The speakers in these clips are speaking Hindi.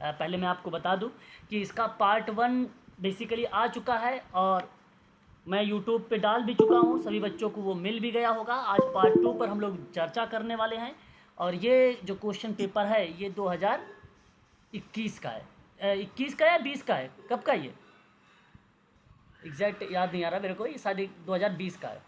पहले मैं आपको बता दूं कि इसका पार्ट 1 बेसिकली आ चुका है और मैं यूट्यूब पे डाल भी चुका हूँ, सभी बच्चों को वो मिल भी गया होगा। आज पार्ट 2 पर हम लोग चर्चा करने वाले हैं और ये जो क्वेश्चन पेपर है ये 2021 का है। 21 का या 20 का है, कब का ये एग्जैक्ट याद नहीं आ रहा मेरे को, ये शायद 2020 का है।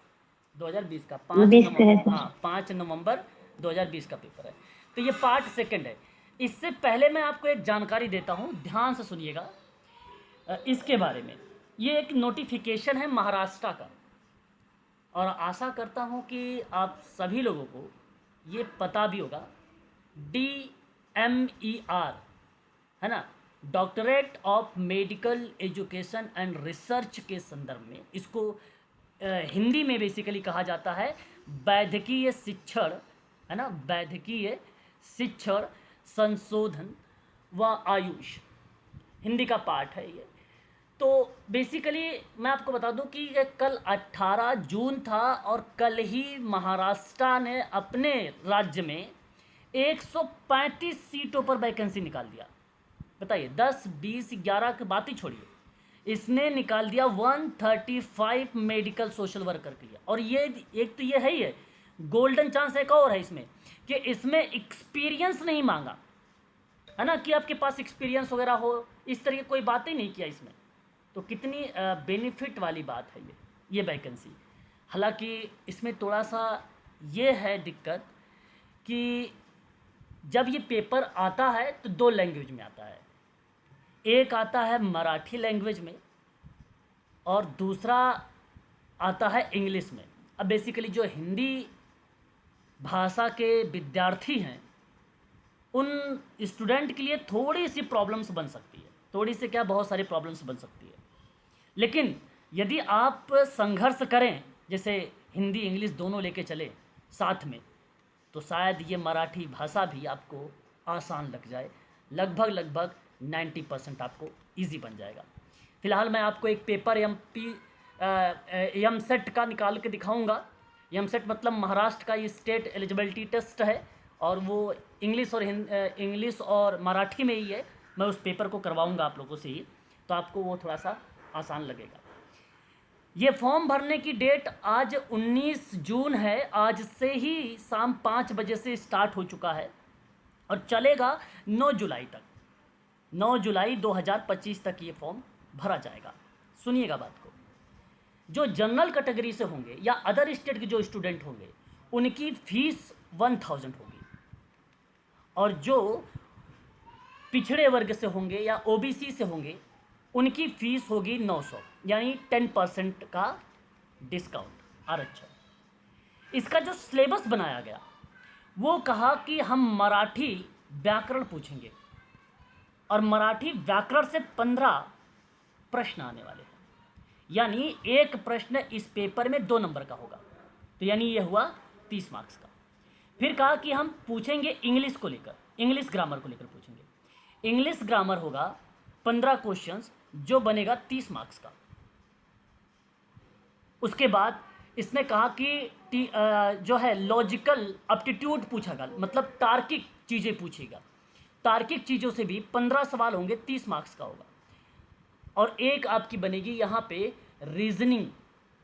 2020 का 5 20 का है नवंबर, सर। हाँ 5 नवंबर 2020 का पेपर है। तो ये पार्ट 2 है। इससे पहले मैं आपको एक जानकारी देता हूँ, ध्यान से सुनिएगा इसके बारे में। ये एक नोटिफिकेशन है महाराष्ट्र का और आशा करता हूँ कि आप सभी लोगों को ये पता भी होगा। DMER है ना, doctorate of medical education and research के संदर्भ में इसको हिंदी में बेसिकली कहा जाता है वैद्यकीय शिक्षण, है ना, वैद्यकीय शिक्षण संशोधन व आयुष, हिंदी का पार्ट है ये। तो बेसिकली मैं आपको बता दूं कि ये कल 18 जून था और कल ही महाराष्ट्र ने अपने राज्य में 135 सीटों पर वैकेंसी निकाल दिया। बताइए, 10 20 11 की बात ही छोड़िए, इसने निकाल दिया 135 मेडिकल सोशल वर्कर के लिए। और ये एक तो ये है ही है, गोल्डन चांस एक और है इसमें कि इसमें एक्सपीरियंस नहीं मांगा, है ना, कि आपके पास एक्सपीरियंस वगैरह हो, इस तरह की कोई बात ही नहीं किया इसमें। तो कितनी बेनिफिट वाली बात है ये वैकेंसी। हालांकि इसमें थोड़ा सा ये है दिक्कत कि जब ये पेपर आता है तो 2 लैंग्वेज में आता है। एक आता है मराठी लैंग्वेज में और दूसरा आता है इंग्लिश में। अब बेसिकली जो हिंदी भाषा के विद्यार्थी हैं उन स्टूडेंट के लिए थोड़ी सी प्रॉब्लम्स बन सकती है, थोड़ी सी क्या, बहुत सारी प्रॉब्लम्स बन सकती है। लेकिन यदि आप संघर्ष करें, जैसे हिंदी इंग्लिश दोनों लेके चले साथ में, तो शायद ये मराठी भाषा भी आपको आसान लग जाए। लगभग 90% आपको इजी बन जाएगा। फ़िलहाल मैं आपको एक पेपर एम सेट का निकाल के दिखाऊंगा। एम सेट मतलब महाराष्ट्र का ये स्टेट एलिजिबिलिटी टेस्ट है और वो इंग्लिश और मराठी में ही है। मैं उस पेपर को करवाऊंगा आप लोगों से ही, तो आपको वो थोड़ा सा आसान लगेगा। ये फॉर्म भरने की डेट आज 19 जून है। आज से ही शाम 5 बजे से स्टार्ट हो चुका है और चलेगा 9 जुलाई तक। 9 जुलाई 2025 तक ये फॉर्म भरा जाएगा। सुनिएगा बात को, जो जनरल कैटेगरी से होंगे या अदर स्टेट के जो स्टूडेंट होंगे उनकी फीस 1000 होगी और जो पिछड़े वर्ग से होंगे या ओबीसी से होंगे उनकी फीस होगी 900, यानी 10% का डिस्काउंट, आरक्षण। इसका जो सिलेबस बनाया गया वो कहा कि हम मराठी व्याकरण पूछेंगे और मराठी व्याकरण से 15 प्रश्न आने वाले हैं, यानी एक प्रश्न इस पेपर में 2 नंबर का होगा, तो यानी ये हुआ 30 मार्क्स का। फिर कहा कि हम पूछेंगे इंग्लिश को लेकर, इंग्लिश ग्रामर को लेकर पूछेंगे। इंग्लिश ग्रामर होगा 15 क्वेश्चंस, जो बनेगा 30 मार्क्स का। उसके बाद इसने कहा कि जो है लॉजिकल एप्टीट्यूड पूछेगा, मतलब तार्किक चीज़ें पूछेगा। तार्किक चीज़ों से भी 15 सवाल होंगे, 30 मार्क्स का होगा। और एक आपकी बनेगी यहाँ पे रीजनिंग,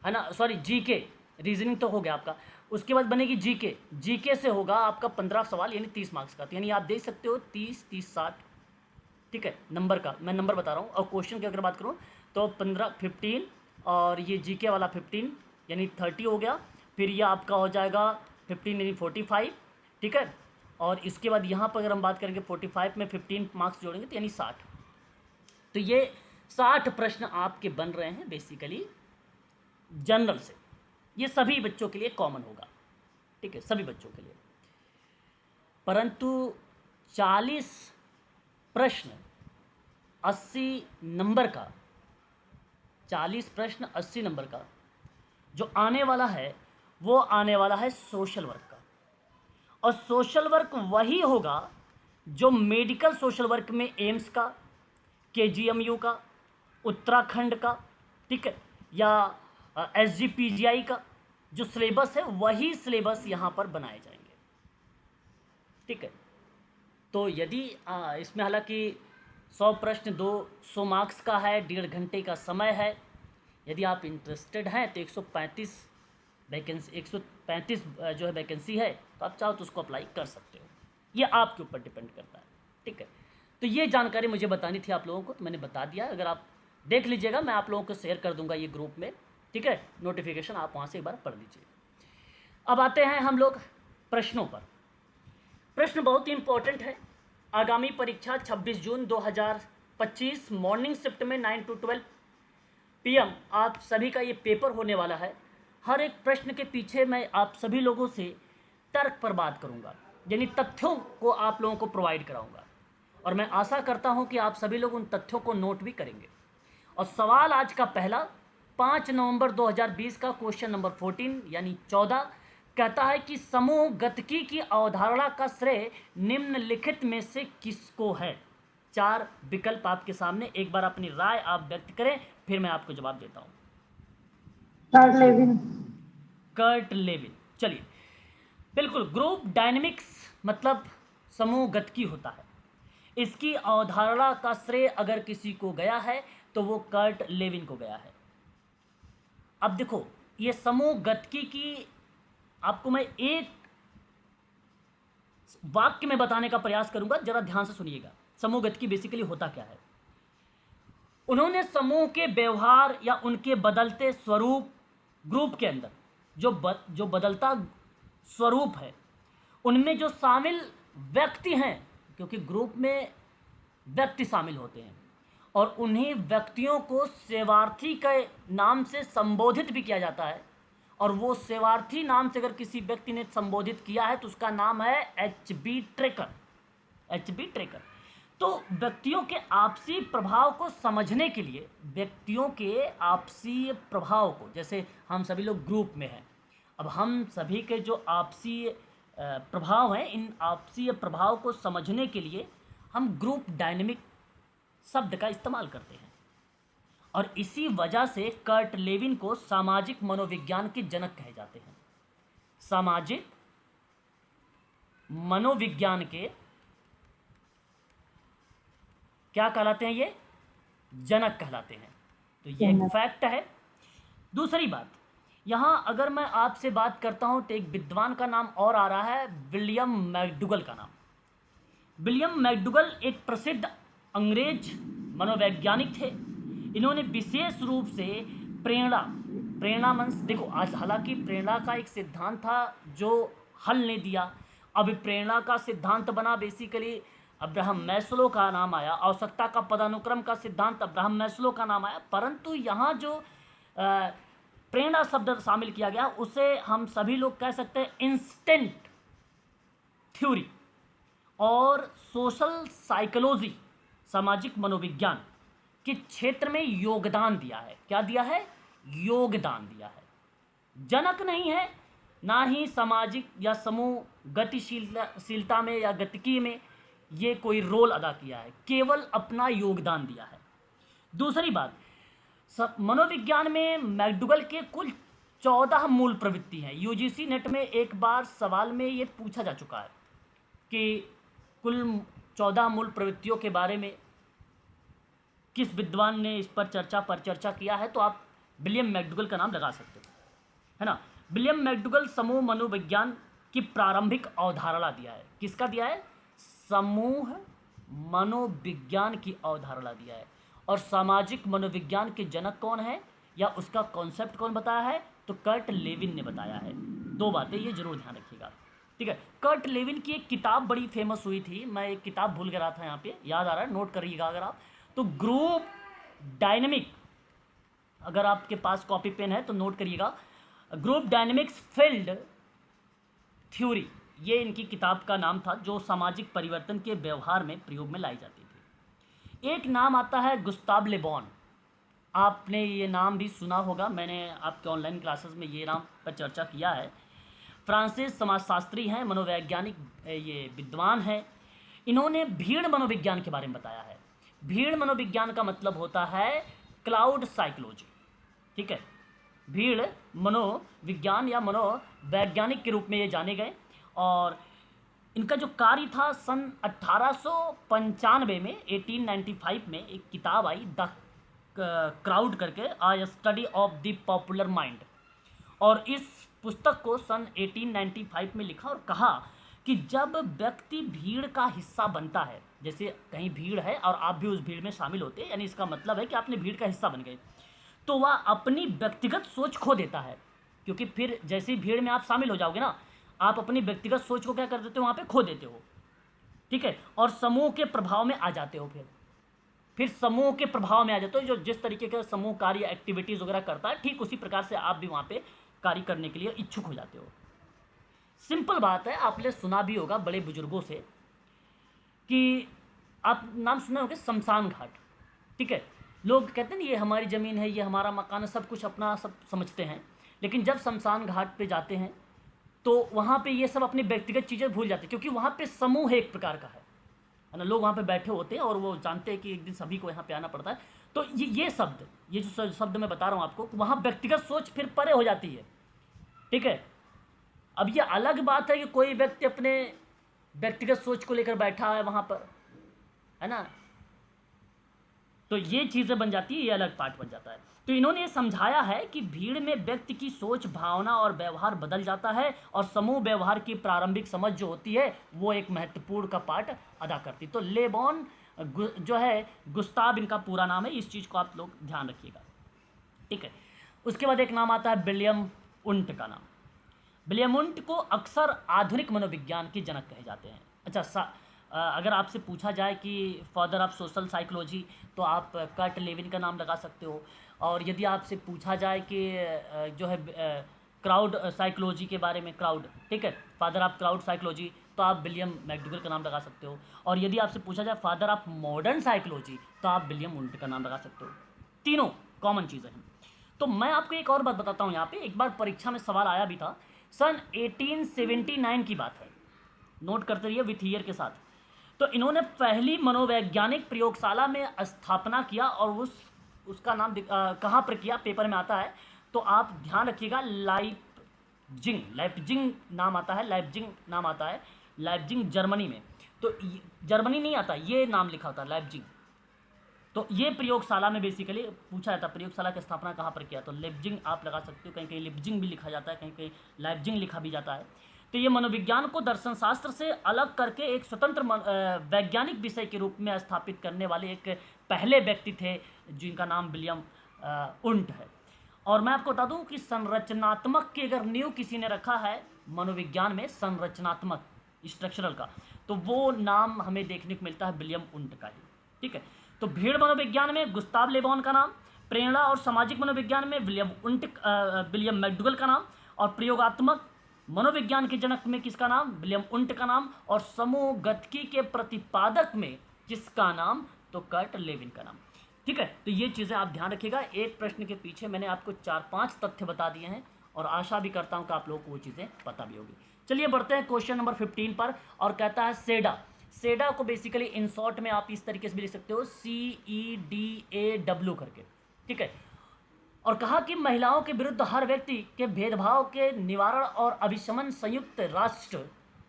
है ना, सॉरी जीके, रीजनिंग तो हो गया आपका। उसके बाद बनेगी जीके, जीके से होगा आपका 15 सवाल, यानी 30 मार्क्स का। तो यानी आप देख सकते हो 30 30 60, ठीक है, नंबर का मैं नंबर बता रहा हूँ। और क्वेश्चन की अगर बात करूँ तो 15 15 और ये जीके वाला 15 यानी 30 हो गया। फिर ये आपका हो जाएगा 15 यानी 45, ठीक है। और इसके बाद यहाँ पर अगर हम बात करेंगे 45 में 15 मार्क्स जोड़ेंगे तो यानी 60। तो ये 60 प्रश्न आपके बन रहे हैं बेसिकली जनरल से। ये सभी बच्चों के लिए कॉमन होगा, ठीक है, सभी बच्चों के लिए। परंतु 40 प्रश्न 80 नंबर का, 40 प्रश्न 80 नंबर का जो आने वाला है वो आने वाला है सोशल वर्क का। और सोशल वर्क वही होगा जो मेडिकल सोशल वर्क में एम्स का, केजीएमयू का, उत्तराखंड का, ठीक है, या एसजीपीजीआई का जो सिलेबस है वही सिलेबस यहाँ पर बनाए जाएंगे, ठीक है। तो यदि इसमें हालांकि 100 प्रश्न 200 मार्क्स का है, 1.5 घंटे का समय है। यदि आप इंटरेस्टेड हैं तो 135 वैकेंसी 135 जो है वैकेंसी है, तो आप चाहो तो उसको अप्लाई कर सकते हो। ये आपके ऊपर डिपेंड करता है, ठीक है। तो ये जानकारी मुझे बतानी थी आप लोगों को, तो मैंने बता दिया। अगर आप देख लीजिएगा, मैं आप लोगों को शेयर कर दूंगा ये ग्रुप में, ठीक है। नोटिफिकेशन आप वहाँ से एक बार पढ़ लीजिएगा। अब आते हैं हम लोग प्रश्नों पर। प्रश्न बहुत ही इंपॉर्टेंट है। आगामी परीक्षा 26 जून 2025 मॉर्निंग शिफ्ट में 9 to 12 PM आप सभी का ये पेपर होने वाला है। हर एक प्रश्न के पीछे मैं आप सभी लोगों से तर्क पर बात करूंगा, यानी तथ्यों को आप लोगों को प्रोवाइड कराऊंगा, और मैं आशा करता हूं कि आप सभी लोग उन तथ्यों को नोट भी करेंगे। और सवाल आज का पहला 5 नवंबर 2020 का क्वेश्चन नंबर 14 यानी 14 कहता है कि समूह गतिकी की अवधारणा का श्रेय निम्नलिखित में से किसको है। 4 विकल्प आपके सामने, एक बार अपनी राय आप व्यक्त करें, फिर मैं आपको जवाब देता हूं। Kurt Lewin. कर्ट लेविन, चलिए बिल्कुल। ग्रुप डायनेमिक्स मतलब समूह गतिकी होता है। इसकी अवधारणा का श्रेय अगर किसी को गया है तो वो कर्ट लेविन को गया है। अब देखो, ये समूह गतिकी की आपको मैं एक वाक्य में बताने का प्रयास करूंगा, जरा ध्यान से सुनिएगा। समूह गतिकी बेसिकली होता क्या है। उन्होंने समूह के व्यवहार या उनके बदलते स्वरूप, ग्रुप के अंदर जो बदलता स्वरूप है, उनमें जो शामिल व्यक्ति हैं, क्योंकि ग्रुप में व्यक्ति शामिल होते हैं, और उन्हीं व्यक्तियों को सेवार्थी के नाम से संबोधित भी किया जाता है। और वो सेवार्थी नाम से अगर किसी व्यक्ति ने संबोधित किया है तो उसका नाम है HB ट्रेकर। HB trekker. तो व्यक्तियों के आपसी प्रभाव को समझने के लिए, व्यक्तियों के आपसी प्रभाव को, जैसे हम सभी लोग ग्रुप में हैं, अब हम सभी के जो आपसी प्रभाव हैं, इन आपसी प्रभाव को समझने के लिए हम ग्रुप डायनेमिक शब्द का इस्तेमाल करते हैं। और इसी वजह से कर्ट लेविन को सामाजिक मनोविज्ञान के जनक कहे जाते हैं। सामाजिक मनोविज्ञान के क्या कहलाते हैं? ये जनक कहलाते हैं। तो ये एक फैक्ट है। दूसरी बात, यहाँ अगर मैं आपसे बात करता हूँ तो एक विद्वान का नाम और आ रहा है, विलियम मैकडूगल का नाम। विलियम मैकडूगल एक प्रसिद्ध अंग्रेज मनोवैज्ञानिक थे। इन्होंने विशेष रूप से प्रेरणा मंच, देखो आज हालांकि प्रेरणा का एक सिद्धांत था जो हल ने दिया, अब प्रेरणा का सिद्धांत बना बेसिकली अब्राहम मैस्लो का नाम आया। आवश्यकता का पदानुक्रम का सिद्धांत अब्राहम मैस्लो का नाम आया। परंतु यहाँ जो प्रेरणा शब्द शामिल किया गया उसे हम सभी लोग कह सकते हैं इंस्टेंट थ्योरी और सोशल साइकोलॉजी, सामाजिक मनोविज्ञान के क्षेत्र में योगदान दिया है। क्या दिया है? योगदान दिया है। जनक नहीं है, ना ही सामाजिक या समूह गतिशीलता में या गतिकी में ये कोई रोल अदा किया है, केवल अपना योगदान दिया है। दूसरी बात, मनोविज्ञान में मैकडूगल के कुल 14 मूल प्रवृत्ति हैं। यूजीसी नेट में एक बार सवाल में ये पूछा जा चुका है कि कुल 14 मूल प्रवृत्तियों के बारे में किस विद्वान ने इस पर चर्चा किया है, तो आप विलियम मैकडूगल का नाम लगा सकते हो, है ना। विलियम मैकडूगल समूह मनोविज्ञान की प्रारंभिक अवधारणा दिया है। किसका दिया है? समूह मनोविज्ञान की अवधारणा दिया है। और सामाजिक मनोविज्ञान के जनक कौन है या उसका कॉन्सेप्ट कौन बताया है? तो कर्ट लेविन ने बताया है। 2 बातें ये जरूर ध्यान रखिएगा, ठीक है। कर्ट लेविन की एक किताब बड़ी फेमस हुई थी, मैं एक किताब भूल गया था, यहाँ पे याद आ रहा है, नोट करिएगा अगर आप। तो ग्रुप डायनेमिक, अगर आपके पास कॉपी पेन है तो नोट करिएगा, ग्रुप डायनेमिक्स फील्ड थ्योरी, ये इनकी किताब का नाम था, जो सामाजिक परिवर्तन के व्यवहार में प्रयोग में लाई जाती थी। एक नाम आता है गुस्ताव ले बॉन, आपने ये नाम भी सुना होगा, मैंने आपके ऑनलाइन क्लासेस में ये नाम पर चर्चा किया है। फ्रांसीस समाजशास्त्री हैं, मनोवैज्ञानिक ये विद्वान हैं। इन्होंने भीड़ मनोविज्ञान के बारे में बताया है। भीड़ मनोविज्ञान का मतलब होता है क्लाउड साइकोलॉजी, ठीक है। भीड़ मनोविज्ञान या मनोवैज्ञानिक के रूप में ये जाने गए। और इनका जो कार्य था सन 1895 में 1895 में एक किताब आई द क्राउड करके, a study of the popular mind. और इस पुस्तक को सन 1895 में लिखा और कहा कि जब व्यक्ति भीड़ का हिस्सा बनता है, जैसे कहीं भीड़ है और आप भी उस भीड़ में शामिल होते हैं, यानी इसका मतलब है कि आपने भीड़ का हिस्सा बन गए, तो वह अपनी व्यक्तिगत सोच खो देता है। क्योंकि फिर जैसे ही भीड़ में आप शामिल हो जाओगे ना, आप अपनी व्यक्तिगत सोच को क्या कर देते हो, वहाँ पे खो देते हो, ठीक है, और समूह के प्रभाव में आ जाते हो। फिर समूह के प्रभाव में आ जाते हो, जो जिस तरीके का समूह कार्य एक्टिविटीज़ वगैरह करता है, ठीक उसी प्रकार से आप भी वहाँ पे कार्य करने के लिए इच्छुक हो जाते हो। सिंपल बात है, आपने सुना भी होगा बड़े बुजुर्गों से कि आप नाम सुने होंगे शमशान घाट, ठीक है। लोग कहते हैं ना ये हमारी ज़मीन है, ये हमारा मकान है, सब कुछ अपना सब समझते हैं, लेकिन जब शमशान घाट पे जाते हैं तो वहाँ पे ये सब अपनी व्यक्तिगत चीज़ें भूल जाते हैं, क्योंकि वहाँ पे समूह एक प्रकार का है ना। लोग वहाँ पे बैठे होते हैं और वो जानते हैं कि एक दिन सभी को यहाँ पे आना पड़ता है। तो ये शब्द, ये जो शब्द मैं बता रहा हूँ आपको, वहाँ व्यक्तिगत सोच फिर परे हो जाती है, ठीक है। अब ये अलग बात है कि कोई व्यक्ति अपने व्यक्तिगत सोच को लेकर बैठा है वहाँ पर, है ना, तो ये चीज़ें बन जाती है, ये अलग पार्ट बन जाता है। तो इन्होंने ये समझाया है कि भीड़ में व्यक्ति की सोच, भावना और व्यवहार बदल जाता है, और समूह व्यवहार की प्रारंभिक समझ जो होती है वो एक महत्वपूर्ण का पार्ट अदा करती है। तो लेबॉन जो है, गुस्ताव इनका पूरा नाम है, इस चीज़ को आप लोग ध्यान रखिएगा, ठीक है। उसके बाद एक नाम आता है विलियम उंट का नाम। विलियम उंट को अक्सर आधुनिक मनोविज्ञान के जनक कहे जाते हैं। अच्छा, अगर आपसे पूछा जाए कि फादर ऑफ सोशल साइकोलॉजी, तो आप कर्ट लेविन का नाम लगा सकते हो। और यदि आपसे पूछा जाए कि जो है क्राउड साइकोलॉजी के बारे में, क्राउड, ठीक है, फादर ऑफ क्राउड साइकोलॉजी, तो आप विलियम मैकडूगल का नाम लगा सकते हो। और यदि आपसे पूछा जाए फादर ऑफ मॉडर्न साइकोलॉजी, तो आप विलियम उंट का नाम लगा सकते हो। तीनों कॉमन चीज़ें हैं। तो मैं आपको एक और बात बताता हूँ, यहाँ पे एक बार परीक्षा में सवाल आया भी था, सन 1879 की बात है, नोट करते रहिए विथ ईयर के साथ। तो इन्होंने पहली मनोवैज्ञानिक प्रयोगशाला में स्थापना किया, और उसका नाम कहाँ पर किया, पेपर में आता है, तो आप ध्यान रखिएगा, लाइप्जिंग नाम आता है, लाइप्जिंग नाम आता है, लाइप्जिंग जर्मनी में। तो जर्मनी नहीं आता, ये नाम लिखा होता है लाइप्जिंग। तो ये प्रयोगशाला में बेसिकली पूछा जाता है, प्रयोगशाला की स्थापना कहाँ पर किया, तो लेप्जिंग आप लगा सकते हो, कहीं कहीं लिप्जिंग भी लिखा जाता है, कहीं कहीं लाइप्जिंग लिखा भी जाता है। तो ये मनोविज्ञान को दर्शन शास्त्र से अलग करके एक स्वतंत्र वैज्ञानिक विषय के रूप में स्थापित करने वाले एक पहले व्यक्ति थे, जिनका नाम विलियम उंट है। और मैं आपको बता दूं कि संरचनात्मक की अगर नींव किसी ने रखा है मनोविज्ञान में, संरचनात्मक स्ट्रक्चरल का, तो वो नाम हमें देखने को मिलता है विलियम उंट का ही, ठीक है। तो भीड़ मनोविज्ञान में गुस्ताव लेबॉन का नाम, प्रेरणा और सामाजिक मनोविज्ञान में विलियम मैकडूगल का नाम, और प्रयोगात्मक मनोविज्ञान के जनक में किसका नाम, विलियम उंट का नाम, और समूह गतिकी के प्रतिपादक में किसका नाम, तो कर्ट लेविन का नाम, ठीक है। तो ये चीज़ें आप ध्यान रखिएगा। एक प्रश्न के पीछे मैंने आपको 4-5 तथ्य बता दिए हैं, और आशा भी करता हूँ कि आप लोगों को वो चीज़ें पता भी होगी। चलिए बढ़ते हैं क्वेश्चन नंबर 15 पर, और कहता है सेडा। सेडा को बेसिकली इन शॉर्ट में आप इस तरीके से भी लिख सकते हो, CEDAW करके, ठीक है। और कहा कि महिलाओं के विरुद्ध हर व्यक्ति के भेदभाव के निवारण और अभिशमन संयुक्त राष्ट्र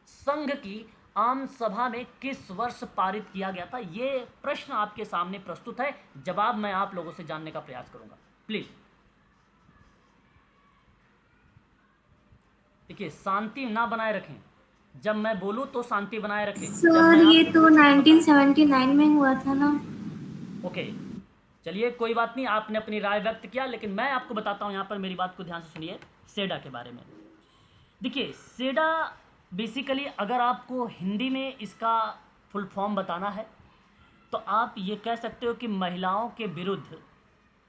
संघ की आम सभा में किस वर्ष पारित किया गया था। ये प्रश्न आपके सामने प्रस्तुत है, जवाब मैं आप लोगों से जानने का प्रयास करूंगा, प्लीज। देखिए, शांति ना बनाए रखें, जब मैं बोलूं तो शांति बनाए रखें। सर ये तो 1979 में हुआ था ना। ओके, चलिए कोई बात नहीं, आपने अपनी राय व्यक्त किया, लेकिन मैं आपको बताता हूँ, यहाँ पर मेरी बात को ध्यान से सुनिए, सेडा के बारे में। देखिए, सेडा बेसिकली अगर आपको हिंदी में इसका फुल फॉर्म बताना है, तो आप ये कह सकते हो कि महिलाओं के विरुद्ध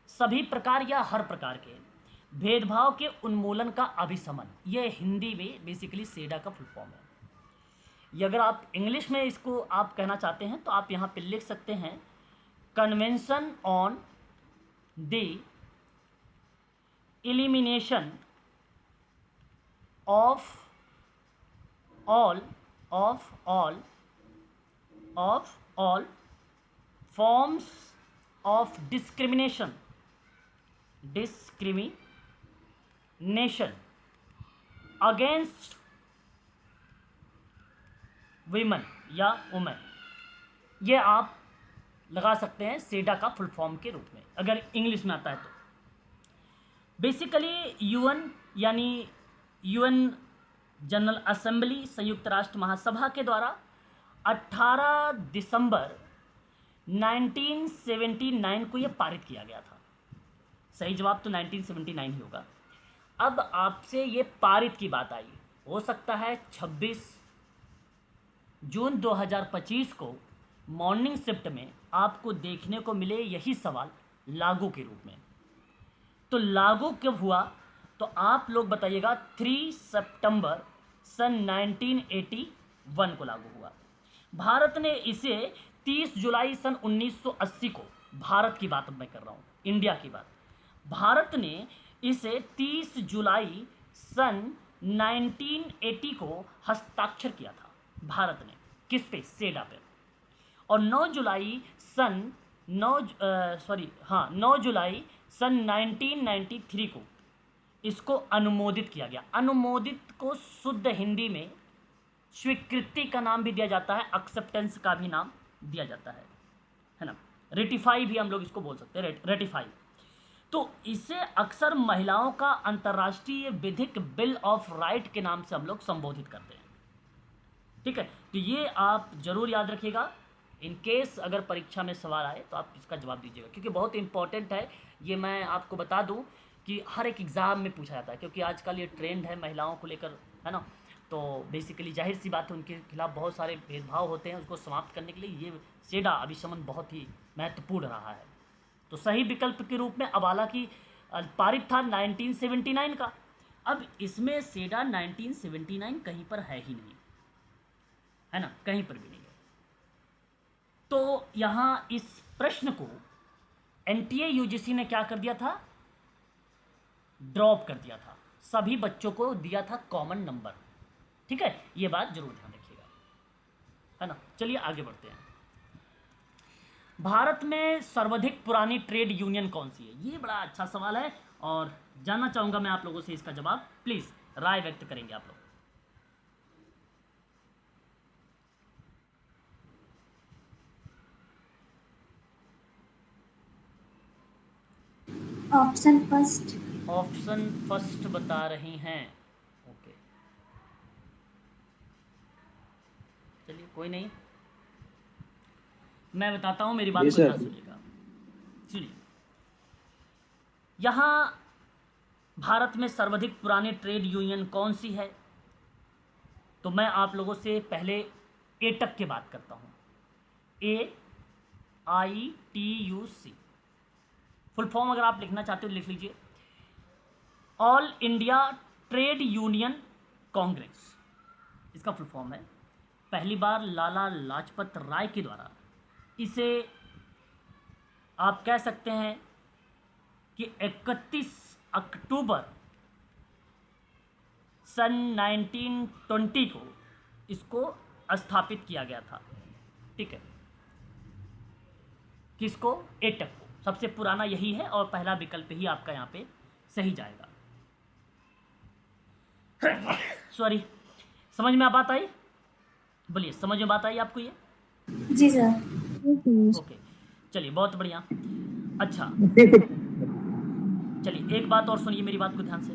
सभी प्रकार या हर प्रकार के भेदभाव के उन्मूलन का अभिशमन, ये हिंदी में बेसिकली सेडा का फुल फॉर्म है। ये अगर आप इंग्लिश में इसको आप कहना चाहते हैं, तो आप यहाँ पे लिख सकते हैं, convention on the elimination of all forms of discrimination against women या वुमेन, ये आप लगा सकते हैं सेडा का फुल फॉर्म के रूप में अगर इंग्लिश में आता है तो। बेसिकली यूएन यानी यूएन जनरल असेंबली, संयुक्त राष्ट्र महासभा के द्वारा 18 दिसंबर 1979 को यह पारित किया गया था। सही जवाब तो 1979 ही होगा। अब आपसे ये पारित की बात आई, हो सकता है 26 जून 2025 को मॉर्निंग शिफ्ट में आपको देखने को मिले यही सवाल लागू के रूप में। तो लागू कब हुआ तो आप लोग बताइएगा। 3 सितंबर सन 1981 को लागू हुआ। भारत ने इसे 30 जुलाई सन 1980 को, भारत की बात मैं कर रहा हूँ, इंडिया की बात, भारत ने इसे 30 जुलाई सन 1980 को हस्ताक्षर किया था भारत ने। किस पे? सेडा पे। और 9 जुलाई सन 1993 को इसको अनुमोदित किया गया। अनुमोदित को शुद्ध हिंदी में स्वीकृति का नाम भी दिया जाता है, एक्सेप्टेंस का भी नाम दिया जाता है ना। रेटिफाई भी हम लोग इसको बोल सकते हैं, रेटिफाई। तो इसे अक्सर महिलाओं का अंतर्राष्ट्रीय विधिक बिल ऑफ राइट के नाम से हम लोग संबोधित करते हैं। ठीक है, तो ये आप जरूर याद रखिएगा। इन केस अगर परीक्षा में सवाल आए तो आप इसका जवाब दीजिएगा, क्योंकि बहुत इंपॉर्टेंट है। ये मैं आपको बता दूं कि हर एक एग्ज़ाम में पूछा जाता है, क्योंकि आजकल ये ट्रेंड है महिलाओं को लेकर, है ना। तो बेसिकली जाहिर सी बात है उनके खिलाफ बहुत सारे भेदभाव होते हैं, उसको समाप्त करने के लिए ये सेडा अभिशमन बहुत ही महत्वपूर्ण रहा है। तो सही विकल्प के रूप में अबाला की पारित था 1979 का। अब इसमें सेडा 1979 कहीं पर है ही नहीं, है ना, कहीं पर भी नहीं है। तो यहाँ इस प्रश्न को एनटीए यूजीसी ने क्या कर दिया था? ड्रॉप कर दिया था। सभी बच्चों को दिया था कॉमन नंबर। ठीक है, ये बात जरूर ध्यान रखिएगा, है ना। चलिए आगे बढ़ते हैं। भारत में सर्वाधिक पुरानी ट्रेड यूनियन कौन सी है? ये बड़ा अच्छा सवाल है और जानना चाहूंगा मैं आप लोगों से इसका जवाब। प्लीज राय व्यक्त करेंगे आप लोग। Option first. ऑप्शन फर्स्ट बता रही हैं। ओके, चलिए कोई नहीं, मैं बताता हूं, मेरी बात को ध्यान सुनिएगा। सुनिए, यहाँ भारत में सर्वाधिक पुरानी ट्रेड यूनियन कौन सी है? तो मैं आप लोगों से पहले एटक की बात करता हूँ। AITUC फुल फॉर्म अगर आप लिखना चाहते हो लिख लीजिए, all India trade union Congress, इसका फुल फॉर्म है। पहली बार लाला लाजपत राय के द्वारा इसे आप कह सकते हैं कि 31 अक्टूबर सन 1920 को इसको स्थापित किया गया था। ठीक है, किसको? एटक को। सबसे पुराना यही है और पहला विकल्प ही आपका यहाँ पे सही जाएगा। सॉरी, समझ में बात आई? बोलिए, समझ में बात आई आपको ये? जी सर। ओके, चलिए बहुत बढ़िया। अच्छा, चलिए एक बात और सुनिए मेरी बात को ध्यान से।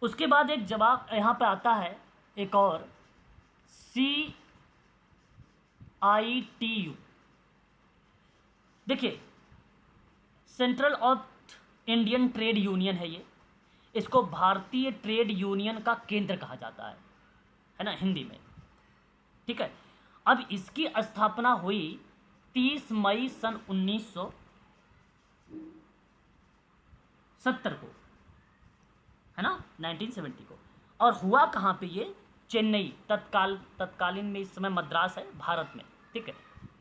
उसके बाद एक जवाब यहाँ पे आता है एक और, CITU। देखिए, central of Indian trade union है ये। इसको भारतीय ट्रेड यूनियन का केंद्र कहा जाता है ना, हिंदी में। ठीक है, अब इसकी स्थापना हुई 30 मई सन 1970 को, है ना, 1970 को। और हुआ कहाँ पे ये? चेन्नई, तत्कालीन में इस समय मद्रास है भारत में। ठीक है,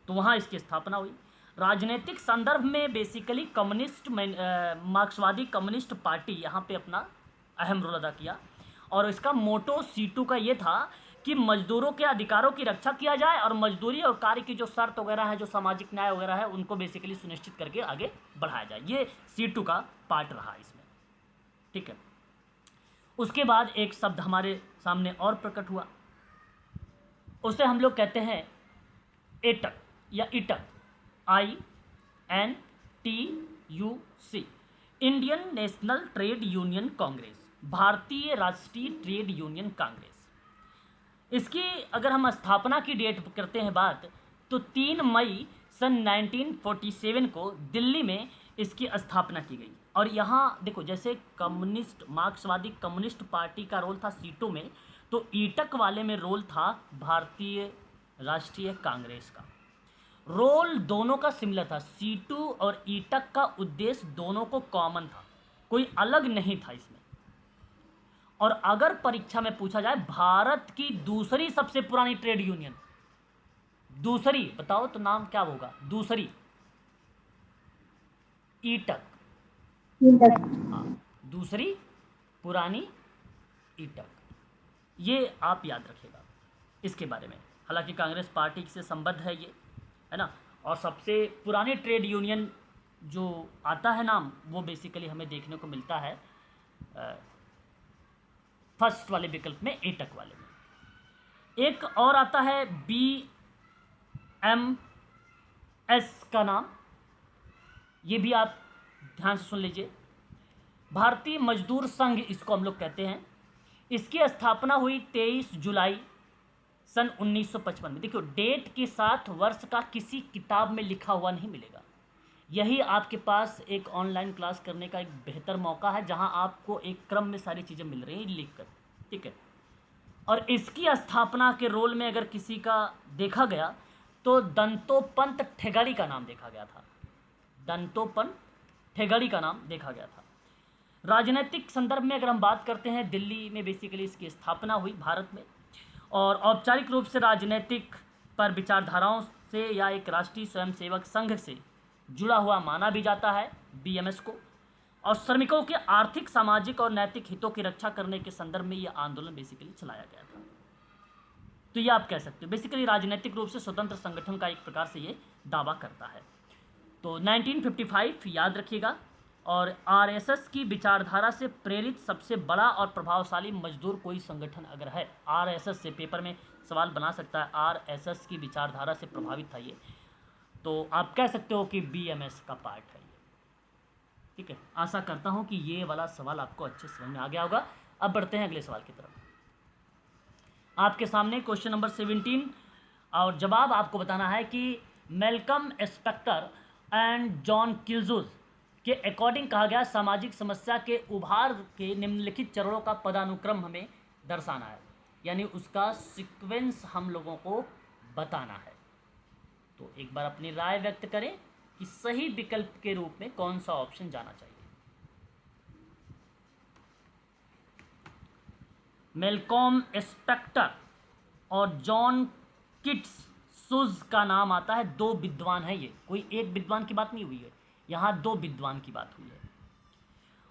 तो वहाँ इसकी स्थापना हुई। राजनीतिक संदर्भ में बेसिकली कम्युनिस्ट मार्क्सवादी कम्युनिस्ट पार्टी यहाँ पे अपना अहम रोल अदा किया। और इसका मोटो C2 का ये था कि मजदूरों के अधिकारों की रक्षा किया जाए और मजदूरी और कार्य की जो शर्त वगैरह है, जो सामाजिक न्याय वगैरह है, उनको बेसिकली सुनिश्चित करके आगे बढ़ाया जाए। ये C2 का पार्ट रहा इसमें। ठीक है, उसके बाद एक शब्द हमारे सामने और प्रकट हुआ, उसे हम लोग कहते हैं एटक या इटक, INTUC, Indian national trade union Congress, भारतीय राष्ट्रीय ट्रेड यूनियन कांग्रेस। इसकी अगर हम स्थापना की डेट करते हैं बात, तो 3 मई सन 1947 को दिल्ली में इसकी स्थापना की गई। और यहाँ देखो, जैसे कम्युनिस्ट मार्क्सवादी कम्युनिस्ट पार्टी का रोल था सीटों में, तो ईटक वाले में रोल था भारतीय राष्ट्रीय कांग्रेस का। रोल दोनों का सिमिलर था, सीटू और ईटक का उद्देश्य दोनों को कॉमन था, कोई अलग नहीं था इसमें। और अगर परीक्षा में पूछा जाए भारत की दूसरी सबसे पुरानी ट्रेड यूनियन, दूसरी बताओ तो नाम क्या होगा? दूसरी ईटक, हाँ, दूसरी पुरानी ईटक, ये आप याद रखिएगा इसके बारे में। हालांकि कांग्रेस पार्टी से संबद्ध है ये, है ना। और सबसे पुरानी ट्रेड यूनियन जो आता है नाम, वो बेसिकली हमें देखने को मिलता है फर्स्ट वाले विकल्प में, एटक वाले में। एक और आता है BMS का नाम, ये भी आप ध्यान से सुन लीजिए। भारतीय मजदूर संघ इसको हम लोग कहते हैं। इसकी स्थापना हुई 23 जुलाई सन 1955 में। देखियो, डेट के साथ वर्ष का किसी किताब में लिखा हुआ नहीं मिलेगा। यही आपके पास एक ऑनलाइन क्लास करने का एक बेहतर मौका है, जहां आपको एक क्रम में सारी चीज़ें मिल रही हैं लिखकर, ठीक है। और इसकी स्थापना के रोल में अगर किसी का देखा गया तो दंतोपंत ठेगड़ी का नाम देखा गया था, दंतोपंत ठेगड़ी का नाम देखा गया था। राजनीतिक संदर्भ में अगर हम बात करते हैं, दिल्ली में बेसिकली इसकी स्थापना हुई भारत में, और औपचारिक रूप से राजनीतिक पर विचारधाराओं से या एक राष्ट्रीय स्वयंसेवक संघ से जुड़ा हुआ माना भी जाता है BMS को। और श्रमिकों के आर्थिक, सामाजिक और नैतिक हितों की रक्षा करने के संदर्भ में ये आंदोलन बेसिकली चलाया गया था। तो ये आप कह सकते हो बेसिकली राजनीतिक रूप से स्वतंत्र संगठन का एक प्रकार से ये दावा करता है। तो 1955 याद रखिएगा। और RSS की विचारधारा से प्रेरित सबसे बड़ा और प्रभावशाली मजदूर कोई संगठन अगर है, RSS से पेपर में सवाल बना सकता है, RSS की विचारधारा से प्रभावित था ये, तो आप कह सकते हो कि BMS का पार्ट है ये, ठीक है। आशा करता हूँ कि ये वाला सवाल आपको अच्छे समझ में आ गया होगा। अब बढ़ते हैं अगले सवाल की तरफ। आपके सामने क्वेश्चन नंबर 17 और जवाब आपको बताना है कि मैल्कम स्पेक्टर एंड जॉन किल्जूज के अकॉर्डिंग कहा गया सामाजिक समस्या के उभार के निम्नलिखित चरणों का पदानुक्रम हमें दर्शाना है, यानी उसका सीक्वेंस हम लोगों को बताना है। तो एक बार अपनी राय व्यक्त करें कि सही विकल्प के रूप में कौन सा ऑप्शन जाना चाहिए। मैल्कॉम स्पेक्टर और जॉन किट्सूज का नाम आता है। 2 विद्वान हैं ये, कोई एक विद्वान की बात नहीं हुई है, यहाँ 2 विद्वान की बात हुई है।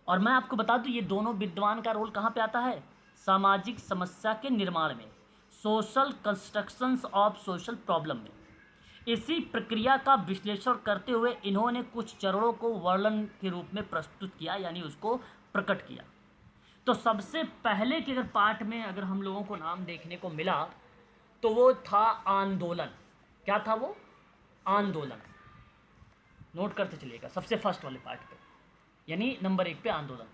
और मैं आपको बता दूं ये दोनों विद्वान का रोल कहाँ पे आता है? सामाजिक समस्या के निर्माण में, social constructions of social problem में। इसी प्रक्रिया का विश्लेषण करते हुए इन्होंने कुछ चरणों को वर्णन के रूप में प्रस्तुत किया, यानी उसको प्रकट किया। तो सबसे पहले के अगर पार्ट में अगर हम लोगों को नाम देखने को मिला तो वो था आंदोलन। क्या था वो? आंदोलन। नोट करते चलिएगा सबसे फर्स्ट वाले पार्ट पे, यानी नंबर 1 पे आंदोलन।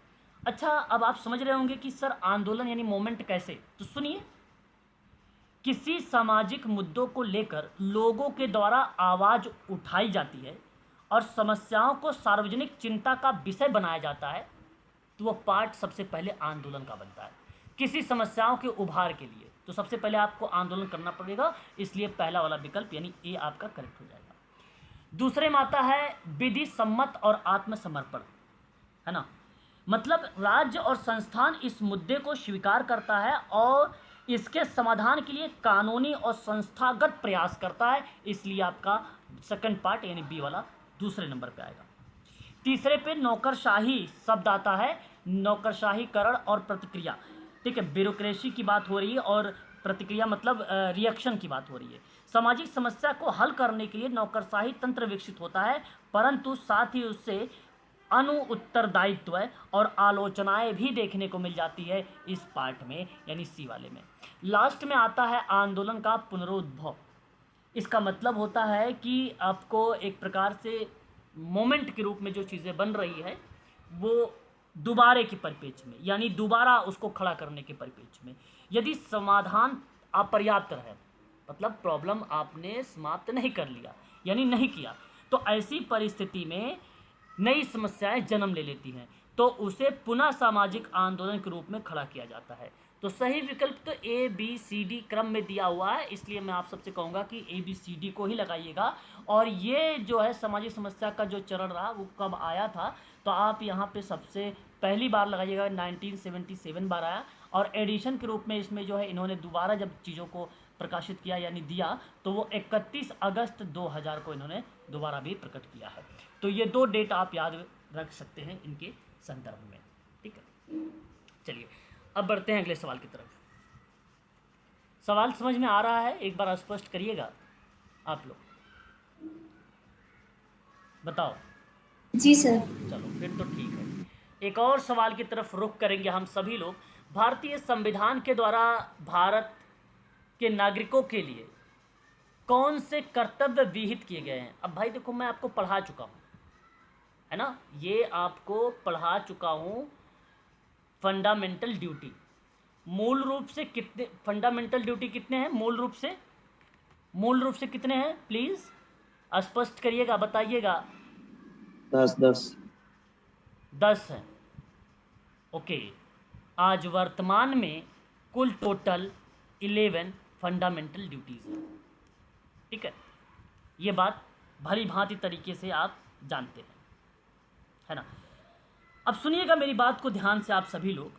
अच्छा, अब आप समझ रहे होंगे कि सर आंदोलन यानी मोमेंट कैसे? तो सुनिए, किसी सामाजिक मुद्दों को लेकर लोगों के द्वारा आवाज़ उठाई जाती है और समस्याओं को सार्वजनिक चिंता का विषय बनाया जाता है, तो वह पार्ट सबसे पहले आंदोलन का बनता है। किसी समस्याओं के उभार के लिए तो सबसे पहले आपको आंदोलन करना पड़ेगा, इसलिए पहला वाला विकल्प यानी ए आपका करेक्ट हो जाएगा। दूसरे में आता है विधि सम्मत और आत्मसमर्पण, है ना। मतलब राज्य और संस्थान इस मुद्दे को स्वीकार करता है और इसके समाधान के लिए कानूनी और संस्थागत प्रयास करता है, इसलिए आपका सेकंड पार्ट यानी बी वाला दूसरे नंबर पे आएगा। तीसरे पे नौकरशाही शब्द आता है, नौकरशाहीकरण और प्रतिक्रिया, ठीक है। ब्यूरोक्रेसी की बात हो रही है और प्रतिक्रिया मतलब रिएक्शन की बात हो रही है। सामाजिक समस्या को हल करने के लिए नौकरशाही तंत्र विकसित होता है, परंतु साथ ही उससे उत्तरदायित्व और आलोचनाएं भी देखने को मिल जाती है इस पार्ट में, यानी सी वाले में। लास्ट में आता है आंदोलन का पुनरुद्भव। इसका मतलब होता है कि आपको एक प्रकार से मोमेंट के रूप में जो चीज़ें बन रही है वो दोबारे के परिप्रेक्ष्य में, यानी दोबारा उसको खड़ा करने के परिप्रेक्ष्य में, यदि समाधान अपर्याप्त रहे, मतलब प्रॉब्लम आपने समाप्त नहीं कर लिया यानी नहीं किया, तो ऐसी परिस्थिति में नई समस्याएं जन्म ले लेती हैं, तो उसे पुनः सामाजिक आंदोलन के रूप में खड़ा किया जाता है। तो सही विकल्प तो ए बी सी डी क्रम में दिया हुआ है, इसलिए मैं आप सबसे कहूँगा कि ए बी सी डी को ही लगाइएगा। और ये जो है सामाजिक समस्या का जो चरण रहा वो कब आया था, तो आप यहाँ पे सबसे पहली बार लगाइएगा 1977 बार आया, और एडिशन के रूप में इसमें जो है इन्होंने दोबारा जब चीज़ों को प्रकाशित किया यानी दिया, तो वो 31 अगस्त 2000 को इन्होंने दोबारा भी प्रकट किया है। तो ये 2 डेट आप याद रख सकते हैं इनके संदर्भ में, ठीक है। चलिए अब बढ़ते हैं अगले सवाल की तरफ। सवाल समझ में आ रहा है, एक बार स्पष्ट करिएगा आप लोग, बताओ। जी सर। चलो फिर तो ठीक है। एक और सवाल की तरफ रुख करेंगे हम सभी लोग। भारतीय संविधान के द्वारा भारत के नागरिकों के लिए कौन से कर्तव्य विहित किए गए हैं? अब भाई देखो, मैं आपको पढ़ा चुका हूँ, है ना, ये आपको पढ़ा चुका हूँ। फंडामेंटल ड्यूटी मूल रूप से कितने, फंडामेंटल ड्यूटी कितने हैं मूल रूप से कितने हैं? प्लीज़ स्पष्ट करिएगा, बताइएगा। 10 हैं। ओके, आज वर्तमान में कुल टोटल 11 फंडामेंटल ड्यूटीज़ हैं, ठीक है। ये बात भली भांति तरीके से आप जानते हैं, है ना। अब सुनिएगा मेरी बात को ध्यान से आप सभी लोग।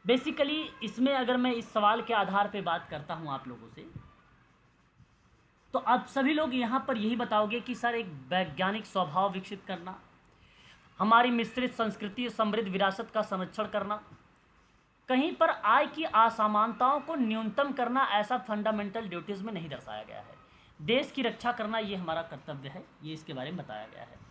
बेसिकली इसमें अगर मैं इस सवाल के आधार पे बात करता हूँ आप लोगों से, तो आप सभी लोग यहाँ पर यही बताओगे कि सर एक वैज्ञानिक स्वभाव विकसित करना, हमारी मिश्रित संस्कृति समृद्ध विरासत का संरक्षण करना, कहीं पर आय की असमानताओं को न्यूनतम करना, ऐसा फंडामेंटल ड्यूटीज़ में नहीं दर्शाया गया है। देश की रक्षा करना ये हमारा कर्तव्य है, ये इसके बारे में बताया गया है।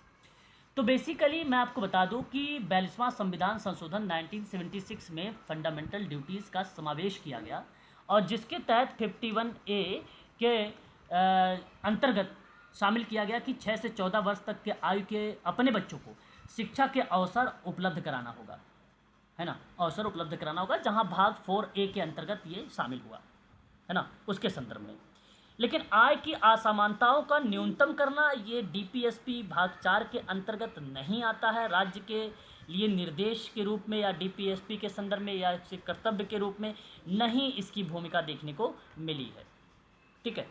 तो बेसिकली मैं आपको बता दूं कि 42वां संविधान संशोधन 1976 में फंडामेंटल ड्यूटीज़ का समावेश किया गया, और जिसके तहत 51A के अंतर्गत शामिल किया गया कि 6 से 14 वर्ष तक के आयु के अपने बच्चों को शिक्षा के अवसर उपलब्ध कराना होगा, है ना, अवसर उपलब्ध कराना होगा, जहां भाग 4A के अंतर्गत ये शामिल हुआ, है ना, उसके संदर्भ में। लेकिन आय की असमानताओं का न्यूनतम करना ये DPSP भाग 4 के अंतर्गत नहीं आता है। राज्य के लिए निर्देश के रूप में या DPSP के संदर्भ में या इसके कर्तव्य के रूप में नहीं इसकी भूमिका देखने को मिली है, ठीक है।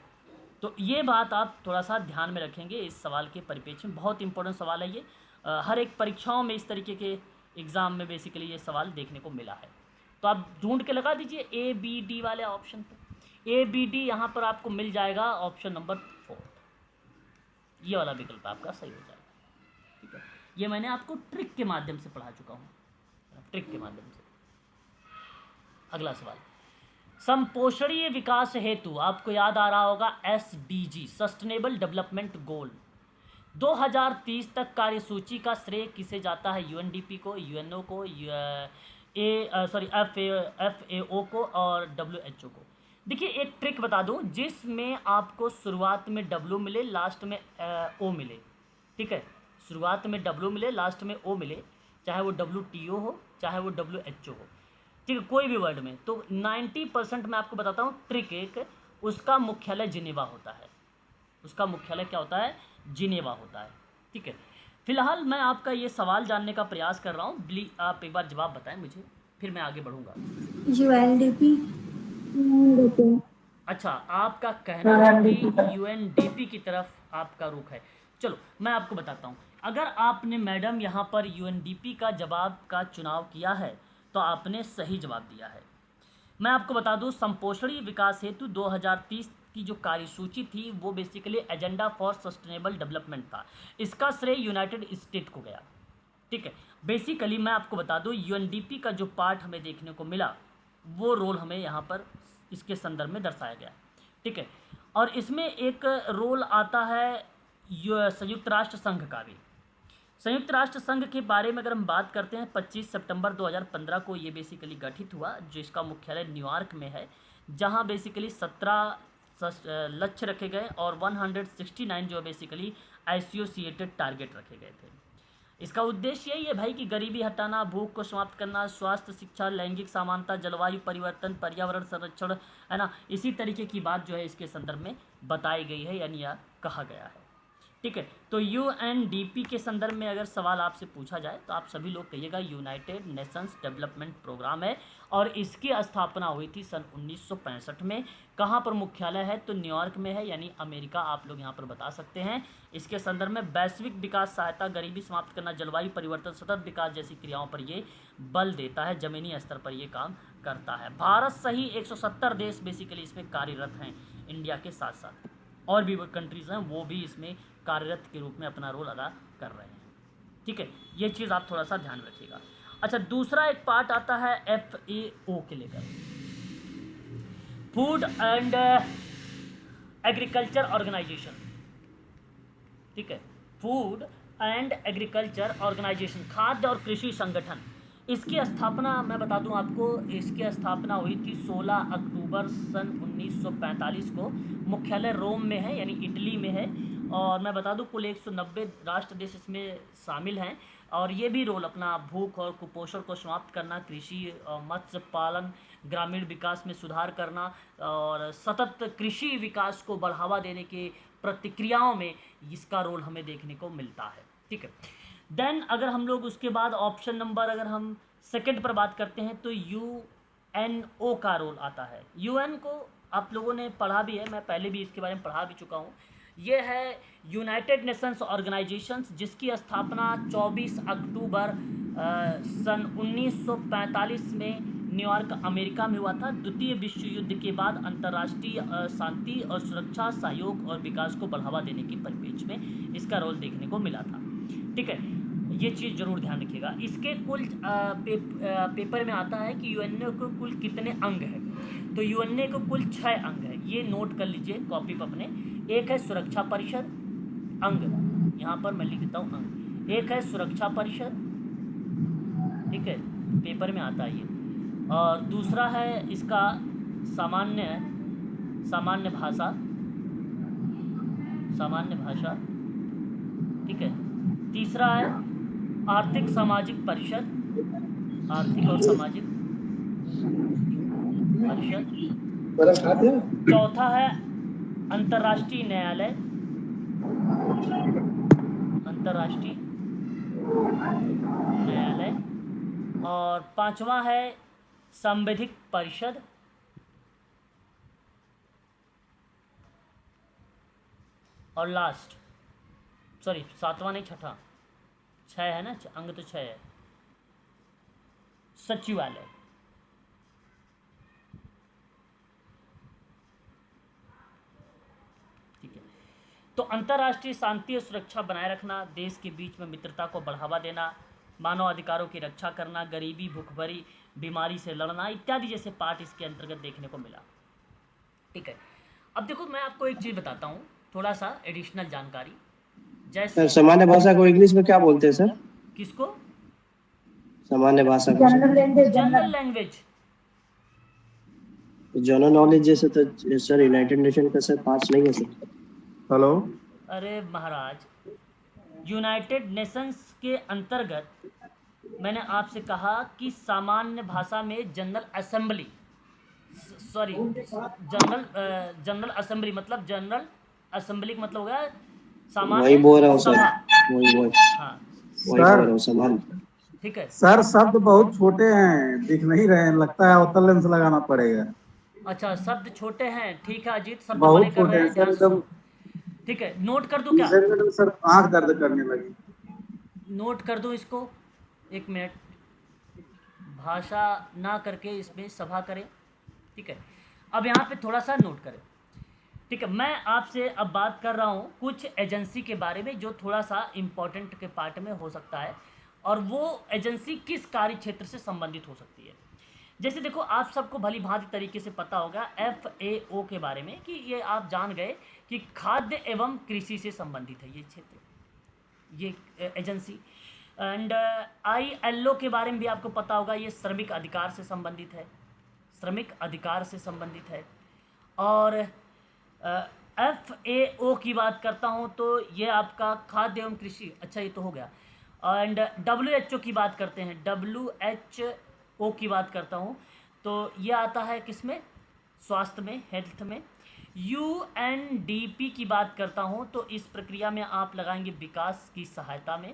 तो ये बात आप थोड़ा सा ध्यान में रखेंगे इस सवाल के परिप्रेक्ष्य में। बहुत इंपॉर्टेंट सवाल है ये, हर एक परीक्षाओं में इस तरीके के एग्ज़ाम में बेसिकली ये सवाल देखने को मिला है। तो आप ढूंढ के लगा दीजिए ABD वाले ऑप्शन पर। ABD यहाँ पर आपको मिल जाएगा ऑप्शन नंबर 4, ये वाला विकल्प आपका सही हो जाएगा, ठीक है। ये मैंने आपको ट्रिक के माध्यम से पढ़ा चुका हूँ, ट्रिक के माध्यम से। अगला सवाल, संपोषणीय विकास हेतु आपको याद आ रहा होगा SDG सस्टेनेबल डेवलपमेंट गोल 2030 तक कार्यसूची का श्रेय किसे जाता है? UNDP को, UNO को, FAO को और WHO को। देखिए एक ट्रिक बता दूं, जिसमें आपको शुरुआत में W मिले लास्ट में O मिले, ठीक है, शुरुआत में W मिले लास्ट में O मिले, चाहे वो WTO हो चाहे वो WHO हो, ठीक है, कोई भी वर्ड में। तो 90% मैं आपको बताता हूँ ट्रिक एक, उसका मुख्यालय जिनेवा होता है, उसका मुख्यालय क्या होता है? जिनेवा होता है, ठीक है। फिलहाल मैं आपका ये सवाल जानने का प्रयास कर रहा हूँ, आप एक बार जवाब बताएं मुझे, फिर मैं आगे बढ़ूँगा। UNDP। अच्छा, आपका कहना है कि UNDP की तरफ आपका रुख है। चलो मैं आपको बताता हूँ, अगर आपने मैडम यहाँ पर UNDP का जवाब का चुनाव किया है तो आपने सही जवाब दिया है। मैं आपको बता दूँ, संपोषणीय विकास हेतु 2030 की जो कार्यसूची थी वो basically agenda for sustainable development था, इसका श्रेय यूनाइटेड स्टेट को गया, ठीक है। बेसिकली मैं आपको बता दूँ UNDP का जो पार्ट हमें देखने को मिला वो रोल हमें यहाँ पर इसके संदर्भ में दर्शाया गया, ठीक है। और इसमें एक रोल आता है संयुक्त राष्ट्र संघ का भी। संयुक्त राष्ट्र संघ के बारे में अगर हम बात करते हैं, 25 सितंबर 2015 को ये बेसिकली गठित हुआ, जो इसका मुख्यालय न्यूयॉर्क में है, जहां बेसिकली 17 लक्ष्य रखे गए और 169 जो बेसिकली एसोसिएटेड टारगेट रखे गए थे। इसका उद्देश्य यही है भाई कि गरीबी हटाना, भूख को समाप्त करना, स्वास्थ्य, शिक्षा, लैंगिक समानता, जलवायु परिवर्तन, पर्यावरण संरक्षण, है ना, इसी तरीके की बात जो है इसके संदर्भ में बताई गई है, यानी यह कहा गया है। ठीक है, तो यूएनडीपी के संदर्भ में अगर सवाल आपसे पूछा जाए तो आप सभी लोग कहिएगा यूनाइटेड नेशंस डेवलपमेंट प्रोग्राम है, और इसकी स्थापना हुई थी सन 1965 में। कहाँ पर मुख्यालय है? तो न्यूयॉर्क में है, यानी अमेरिका, आप लोग यहाँ पर बता सकते हैं। इसके संदर्भ में वैश्विक विकास सहायता, गरीबी समाप्त करना, जलवायु परिवर्तन, सतत विकास जैसी क्रियाओं पर ये बल देता है, ज़मीनी स्तर पर ये काम करता है। भारत सही 170 देश बेसिकली इसमें कार्यरत हैं, इंडिया के साथ साथ और भी कंट्रीज़ हैं वो भी इसमें कार्यरत के रूप में अपना रोल अदा कर रहे हैं। ठीक है, ये चीज़ आप थोड़ा सा ध्यान रखिएगा। अच्छा, दूसरा एक पार्ट आता है FAO के लेकर, फूड एंड एग्रीकल्चर ऑर्गेनाइजेशन। ठीक है, फूड एंड एग्रीकल्चर ऑर्गेनाइजेशन, खाद्य और कृषि संगठन। इसकी स्थापना मैं बता दूं आपको, इसकी स्थापना हुई थी 16 अक्टूबर सन 1945 को। मुख्यालय रोम में है, यानी इटली में है, और मैं बता दूं कुल 190 राष्ट्र देश इसमें शामिल हैं, और ये भी रोल अपना भूख और कुपोषण को समाप्त करना, कृषि मत्स्य पालन, ग्रामीण विकास में सुधार करना और सतत कृषि विकास को बढ़ावा देने के प्रतिक्रियाओं में इसका रोल हमें देखने को मिलता है। ठीक है, देन अगर हम लोग उसके बाद ऑप्शन नंबर अगर हम सेकंड पर बात करते हैं तो यूएनओ का रोल आता है। यूएन को आप लोगों ने पढ़ा भी है, मैं पहले भी इसके बारे में पढ़ा भी चुका हूँ। ये है यूनाइटेड नेशंस ऑर्गेनाइजेशंस, जिसकी स्थापना 24 अक्टूबर सन 1945 में न्यूयॉर्क अमेरिका में हुआ था। द्वितीय विश्व युद्ध के बाद अंतर्राष्ट्रीय शांति और सुरक्षा, सहयोग और विकास को बढ़ावा देने के परिप्रेक्ष्य में इसका रोल देखने को मिला था। ठीक है, ये चीज़ जरूर ध्यान रखिएगा। इसके कुल पेपर में आता है कि यूएनए को कुल कितने अंग हैं, तो यूएनए को कुल 6 अंग है, ये नोट कर लीजिए कॉपी पर अपने। एक है सुरक्षा परिषद अंग, यहाँ पर मैं लिख देता हूँ अंग। एक है सुरक्षा परिषद, ठीक है, पेपर में आता है ये। और दूसरा है इसका सामान्य भाषा, ठीक है। तीसरा है आर्थिक सामाजिक परिषद, आर्थिक और सामाजिक परिषद। चौथा है अंतर्राष्ट्रीय न्यायालय, और पांचवा है संवैधानिक परिषद, और लास्ट सातवां नहीं, छठा, 6 है ना, अंग तो 6 है, सचिवालय। ठीक है, तो अंतर्राष्ट्रीय शांति और सुरक्षा बनाए रखना, देश के बीच में मित्रता को बढ़ावा देना, मानव अधिकारों की रक्षा करना, गरीबी, भूखमरी, बीमारी से लड़ना इत्यादि जैसे पार्ट इसके अंतर्गत देखने को मिला। ठीक है, अब देखो मैं आपको एक चीज़ बताता हूँ, थोड़ा सा एडिशनल जानकारी। जैसे सामान्य भाषा को इंग्लिश में क्या बोलते हैं सर? किसको? सामान्य भाषा को जनरल लैंग्वेज। जनरल नॉलेज जैसे तो सर यूनाइटेड नेशन का सर पास नहीं है सर। हेलो, अरे महाराज, यूनाइटेड नेशंस के अंतर्गत मैंने आपसे कहा कि सामान्य भाषा में जनरल असेंबली मतलब जनरल असेंबली का मतलब हो गया सामान्य वही बोल रहा हूँ सर, सभा। वही हाँ बोल रहा हूँ सामान्य। ठीक है सर शब्द बहुत छोटे हैं, दिख नहीं रहे हैं, लगता है अवतल लेंस लगाना पड़ेगा। अच्छा, शब्द छोटे हैं, ठीक है अजीत, शब्द बहुत बड़े कर छोटे रहे हैं हैं, सर, ध्यान से एकदम सुनो। ठीक है, नोट कर दूं क्या? सर आंख दर्द करने लगी। नोट कर दूं इसको, एक मिनट, भाषा ना करके इसमें सभा करें। ठीक है, अब यहाँ पे थोड़ा सा नोट करें। ठीक है, मैं आपसे अब बात कर रहा हूँ कुछ एजेंसी के बारे में जो थोड़ा सा इम्पोर्टेंट के पार्ट में हो सकता है, और वो एजेंसी किस कार्य क्षेत्र से संबंधित हो सकती है। जैसे देखो, आप सबको भली भांति तरीके से पता होगा FAO के बारे में, कि ये आप जान गए कि खाद्य एवं कृषि से संबंधित है ये क्षेत्र, ये एजेंसी। एंड ILO के बारे में भी आपको पता होगा, ये श्रमिक अधिकार से संबंधित है, श्रमिक अधिकार से संबंधित है। और FAO की बात करता हूँ तो ये आपका खाद्य एवं कृषि, अच्छा ये तो हो गया। एंड WHO की बात करते हैं, WHO की बात करता हूँ तो ये आता है किसमें, स्वास्थ्य में, हेल्थ में। UNDP की बात करता हूँ तो इस प्रक्रिया में आप लगाएंगे विकास की सहायता में,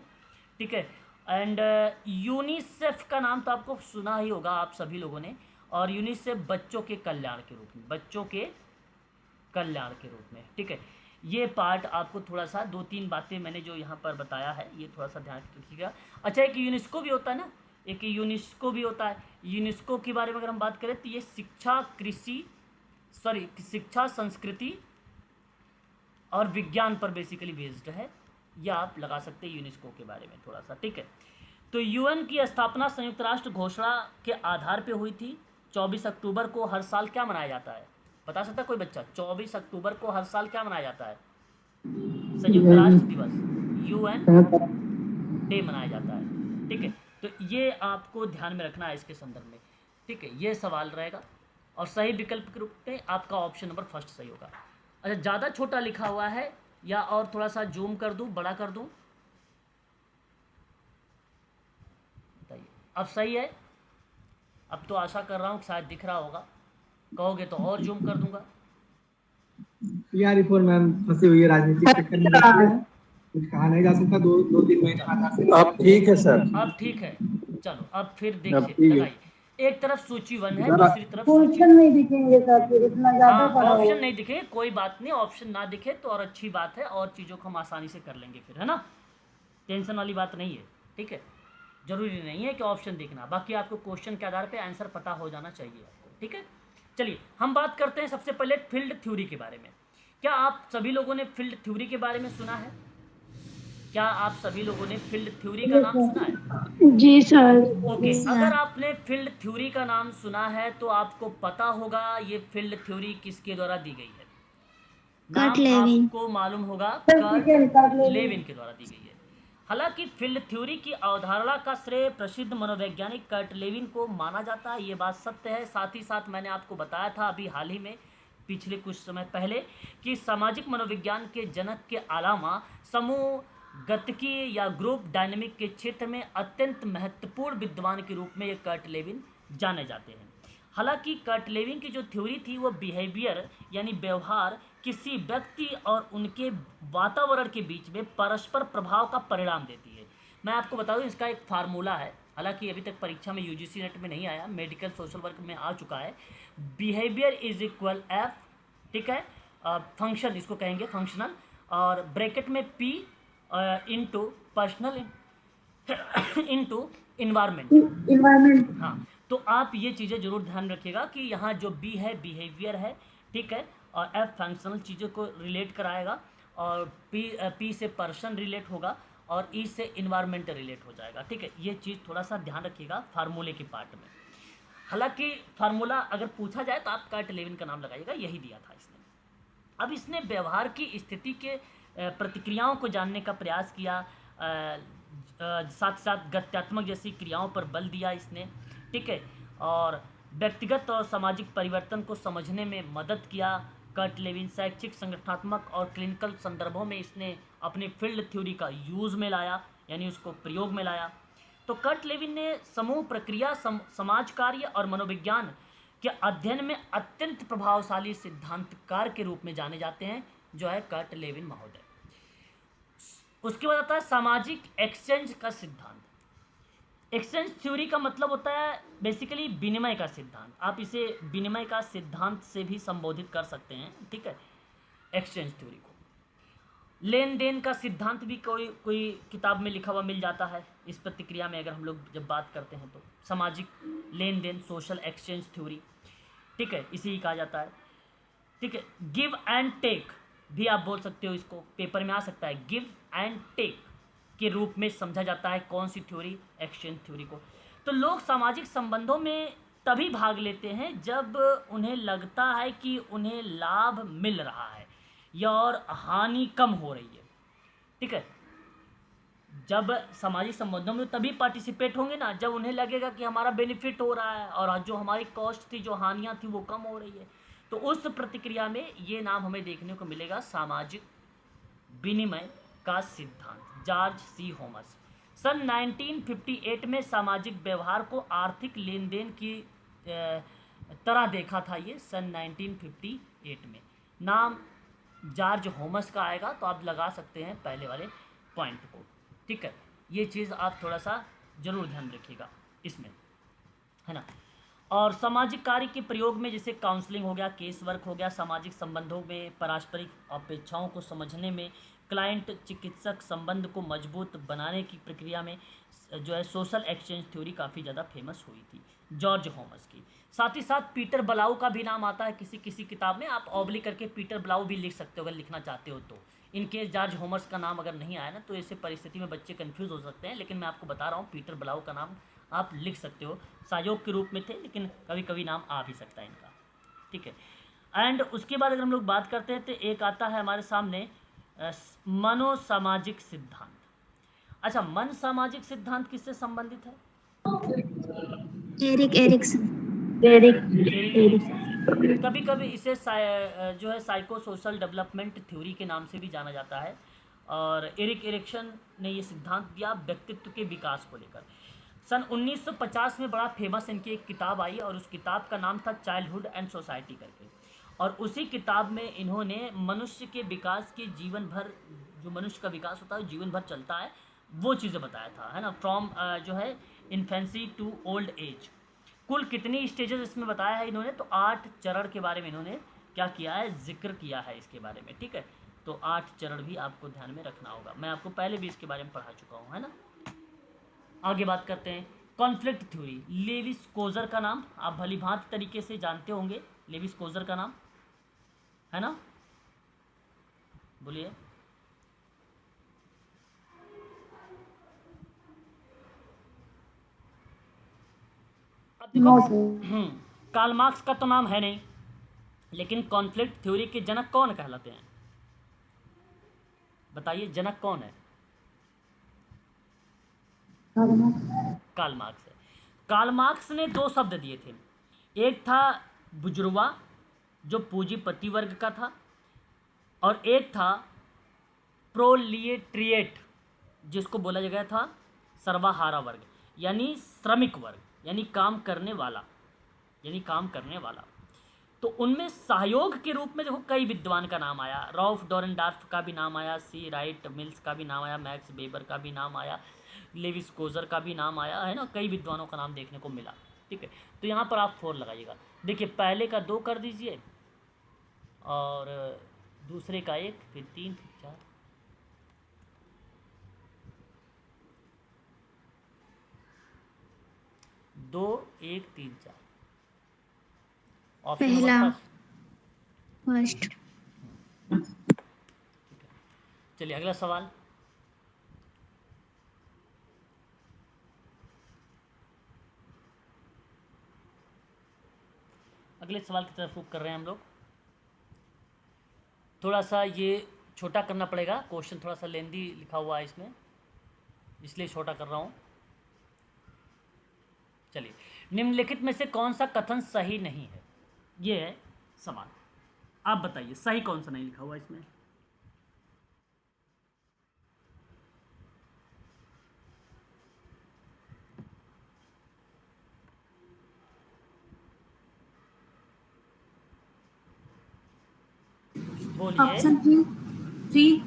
ठीक है। एंड यूनिसेफ का नाम तो आपको सुना ही होगा आप सभी लोगों ने, और यूनिसेफ बच्चों के कल्याण के रूप में, बच्चों के कल्याण के रूप में, ठीक है। ये पार्ट आपको थोड़ा सा 2-3 बातें मैंने जो यहाँ पर बताया है ये थोड़ा सा ध्यान रखिएगा। अच्छा, एक यूनेस्को भी होता है ना, एक यूनेस्को भी होता है। यूनेस्को के बारे में अगर हम बात करें तो ये शिक्षा, संस्कृति और विज्ञान पर बेसिकली बेस्ड है। यह आप लगा सकते हैं यूनेस्को के बारे में थोड़ा सा, ठीक है। तो UN की स्थापना संयुक्त राष्ट्र घोषणा के आधार पे हुई थी। 24 अक्टूबर को हर साल क्या मनाया जाता है, बता सकता कोई बच्चा? 24 अक्टूबर को हर साल क्या मनाया जाता है? संयुक्त राष्ट्र दिवस, UN डे मनाया जाता है, ठीक है। तो ये आपको ध्यान में रखना है इसके संदर्भ में, ठीक है। ये सवाल रहेगा और सही विकल्प के रूप में आपका ऑप्शन नंबर फर्स्ट सही होगा। अच्छा, ज़्यादा छोटा लिखा हुआ है या और थोड़ा सा जूम कर दूं, बड़ा कर दूं, बताइए। अब सही है? अब तो आशा कर रहा हूँ शायद दिख रहा होगा, कहोगे तो और जूम कर दूंगा। यार रिपोर्ट मैम फंसी हुई है राजनीतिक चक्कर में, कुछ कहा नहीं जा सकता। 2-3 महीने बाद से अब ठीक है सर, अब ठीक है। चलो अब फिर अब देखिए, ठीक है। लगाइए। एक तरफ सूची 1 है, जरा- दूसरी तरफ सूची, क्वेश्चन नहीं दिखेंगे सर, फिर इतना ज्यादा हाँ पढ़ा ऑप्शन होगा। नहीं दिखे कोई बात नहीं, ऑप्शन ना दिखे तो और अच्छी बात है, और चीज़ों को हम आसानी से कर लेंगे फिर, है ना। टेंशन वाली बात नहीं है, ठीक है। जरूरी नहीं है कि ऑप्शन देखना, बाकी आपको क्वेश्चन के आधार पे आंसर पता हो जाना चाहिए आपको, ठीक है। चलिए हम बात करते हैं सबसे पहले फील्ड थ्योरी के बारे में। क्या आप सभी लोगों ने फील्ड थ्योरी के बारे में सुना है? क्या आप सभी लोगों ने फील्ड थ्योरी का नाम सुना है? जी सर। ओके, अगर आपने फील्ड थ्योरी का नाम सुना है तो आपको पता होगा ये फील्ड थ्योरी किसके द्वारा दी गई है। कर्ट नाम लेविन। आपको मालूम होगा, कर्ट कर्ट लेविन के द्वारा दी गई है। हालांकि फील्ड थ्योरी की अवधारणा का श्रेय प्रसिद्ध मनोवैज्ञानिक कर्ट लेविन को माना जाता है, ये बात सत्य है। साथ ही साथ मैंने आपको बताया था अभी हाल ही में, पिछले कुछ समय पहले, कि सामाजिक मनोविज्ञान के जनक के अलावा समूह गतिकी या ग्रुप डायनेमिक के क्षेत्र में अत्यंत महत्वपूर्ण विद्वान के रूप में ये कर्ट लेविन जाने जाते हैं। हालांकि कर्ट लेविन की जो थ्योरी थी वो बिहेवियर यानी व्यवहार किसी व्यक्ति और उनके वातावरण के बीच में परस्पर प्रभाव का परिणाम देती है। मैं आपको बता दूं इसका एक फार्मूला है, हालांकि अभी तक परीक्षा में UGC नेट में नहीं आया, मेडिकल सोशल वर्क में आ चुका है। बिहेवियर इज इक्वल F, ठीक है, फंक्शन इसको कहेंगे फंक्शनल, और ब्रैकेट में P into personal into environment. हाँ, तो आप ये चीज़ें जरूर ध्यान रखिएगा कि यहाँ जो B है बिहेवियर है, ठीक है, और F फंक्शनल चीज़ों को रिलेट कराएगा, और P से पर्सन रिलेट होगा, और E से इन्वायरमेंट रिलेट हो जाएगा, ठीक है। ये चीज़ थोड़ा सा ध्यान रखिएगा फार्मूले के पार्ट में। हालांकि फार्मूला अगर पूछा जाए तो आप कर्ट लेविन का नाम लगाइएगा, यही दिया था इसने। अब इसने व्यवहार की स्थिति के प्रतिक्रियाओं को जानने का प्रयास किया, साथ साथ गत्यात्मक जैसी क्रियाओं पर बल दिया इसने, ठीक है, और व्यक्तिगत और सामाजिक परिवर्तन को समझने में मदद किया। कर्ट लेविन शैक्षिक, संगठनात्मक और क्लिनिकल संदर्भों में इसने अपनी फील्ड थ्योरी का यूज़ में लाया, यानी उसको प्रयोग में लाया। तो कर्ट लेविन ने समूह प्रक्रिया, समाज कार्य और मनोविज्ञान के अध्ययन में अत्यंत प्रभावशाली सिद्धांतकार के रूप में जाने जाते हैं, जो है कर्ट लेविन महोदय। उसके बाद आता है सामाजिक एक्सचेंज का सिद्धांत। एक्सचेंज थ्योरी का मतलब होता है बेसिकली विनिमय का सिद्धांत, आप इसे विनिमय का सिद्धांत से भी संबोधित कर सकते हैं, ठीक है, एक्सचेंज थ्योरी को। लेन देन का सिद्धांत भी कोई किताब में लिखा हुआ मिल जाता है इस प्रतिक्रिया में, अगर हम लोग जब बात करते हैं तो सामाजिक लेन देन, सोशल एक्सचेंज थ्योरी, ठीक है, इसी ही कहा जाता है, ठीक है। गिव एंड टेक भी आप बोल सकते हो, इसको पेपर में आ सकता है, गिव एंड टेक के रूप में समझा जाता है कौन सी थ्योरी, एक्सचेंज थ्योरी को। तो लोग सामाजिक संबंधों में तभी भाग लेते हैं जब उन्हें लगता है कि उन्हें लाभ मिल रहा है या और हानि कम हो रही है, ठीक है। जब सामाजिक संबंधों में तभी पार्टिसिपेट होंगे ना जब उन्हें लगेगा कि हमारा बेनिफिट हो रहा है और जो हमारी कॉस्ट थी, जो हानियाँ थी, वो कम हो रही है। तो उस प्रतिक्रिया में ये नाम हमें देखने को मिलेगा, सामाजिक विनिमय का सिद्धांत, जॉर्ज सी होमस। सन 1958 में सामाजिक व्यवहार को आर्थिक लेन देन की तरह देखा था ये, सन 1958 में। नाम जॉर्ज होमस का आएगा तो आप लगा सकते हैं पहले वाले पॉइंट को, ठीक है। ये चीज़ आप थोड़ा सा ज़रूर ध्यान रखिएगा इसमें, है ना। और सामाजिक कार्य के प्रयोग में जैसे काउंसलिंग हो गया, केस वर्क हो गया, सामाजिक संबंधों में पारस्परिक अपेक्षाओं को समझने में, क्लाइंट चिकित्सक संबंध को मजबूत बनाने की प्रक्रिया में जो है सोशल एक्सचेंज थ्योरी काफ़ी ज़्यादा फेमस हुई थी जॉर्ज होमस की। साथ ही साथ पीटर ब्लाउ का भी नाम आता है किसी किसी किताब में, आप ऑब्लिक करके पीटर ब्लाउ भी लिख सकते हो अगर लिखना चाहते हो तो। इन केस जॉर्ज होमस का नाम अगर नहीं आया ना तो ऐसे परिस्थिति में बच्चे कंफ्यूज हो सकते हैं, लेकिन मैं आपको बता रहा हूँ पीटर ब्लाउ का नाम आप लिख सकते हो, सहयोग के रूप में थे लेकिन कभी कभी नाम आ भी सकता है इनका, ठीक है। एंड उसके बाद अगर हम लोग बात करते हैं तो एक आता है हमारे सामने मनोसामाजिक सिद्धांत। अच्छा, मन सामाजिक सिद्धांत किससे संबंधित है? Erik Erikson. एरिक एरिक्सन से। कभी कभी इसे जो है साइको सोशल डेवलपमेंट थ्योरी के नाम से भी जाना जाता है। और एरिक एरिक्सन ने ये सिद्धांत दिया व्यक्तित्व के विकास को लेकर। सन 1950 में बड़ा फेमस इनकी एक किताब आई और उस किताब का नाम था चाइल्डहुड एंड सोसाइटी करके। और उसी किताब में इन्होंने मनुष्य के विकास के जीवन भर, जो मनुष्य का विकास होता है जीवन भर चलता है, वो चीज़ें बताया था, है ना। फ्रॉम जो है इन्फेंसी टू ओल्ड एज। कुल कितनी स्टेजेस इसमें बताया है इन्होंने, तो 8 चरण के बारे में इन्होंने क्या किया है, जिक्र किया है इसके बारे में, ठीक है। तो 8 चरण भी आपको ध्यान में रखना होगा, मैं आपको पहले भी इसके बारे में पढ़ा चुका हूँ, है ना। आगे बात करते हैं कॉन्फ्लिक्ट थ्योरी। लेविस कोजर का नाम आप भलीभांति तरीके से जानते होंगे, लेविस कोजर का नाम, है ना, बोलिए। अब देखो, कार्ल मार्क्स का तो नाम है नहीं, लेकिन कॉन्फ्लिक्ट थ्योरी के जनक कौन कहलाते हैं, बताइए जनक कौन है? कार्ल मार्क्स है। कार्ल मार्क्स ने 2 शब्द दिए थे, एक था बुजुर्वा जो पूंजीपति वर्ग का था, और एक था प्रोलिएट्रिएट जिसको बोला गया था सर्वहारा वर्ग, यानी श्रमिक वर्ग, यानी काम करने वाला, यानी काम करने वाला। तो उनमें सहयोग के रूप में देखो कई विद्वान का नाम आया, रॉल्फ डॉरेनडॉर्फ का भी नाम आया, सी राइट मिल्स का भी नाम आया, मैक्स वेबर का भी नाम आया, लेविस कोजर का भी नाम आया, है ना, कई विद्वानों का नाम देखने को मिला, ठीक है। तो यहाँ पर आप 4 लगाइएगा। देखिए पहले का 2 कर दीजिए और दूसरे का 1, फिर 3, फिर 4। दो 1 3 4 ऑप्शन पहला। Number first. ठीक है। चलिए अगला सवाल। अगले सवाल की तरफ रुख कर रहे हैं हम लोग। थोड़ा सा ये छोटा करना पड़ेगा, क्वेश्चन थोड़ा सा लेंदी लिखा हुआ है इसमें, इसलिए छोटा कर रहा हूँ। चलिए, निम्नलिखित में से कौन सा कथन सही नहीं है, ये है सवाल। आप बताइए सही कौन सा नहीं लिखा हुआ इसमें। बोलिए। Option 3।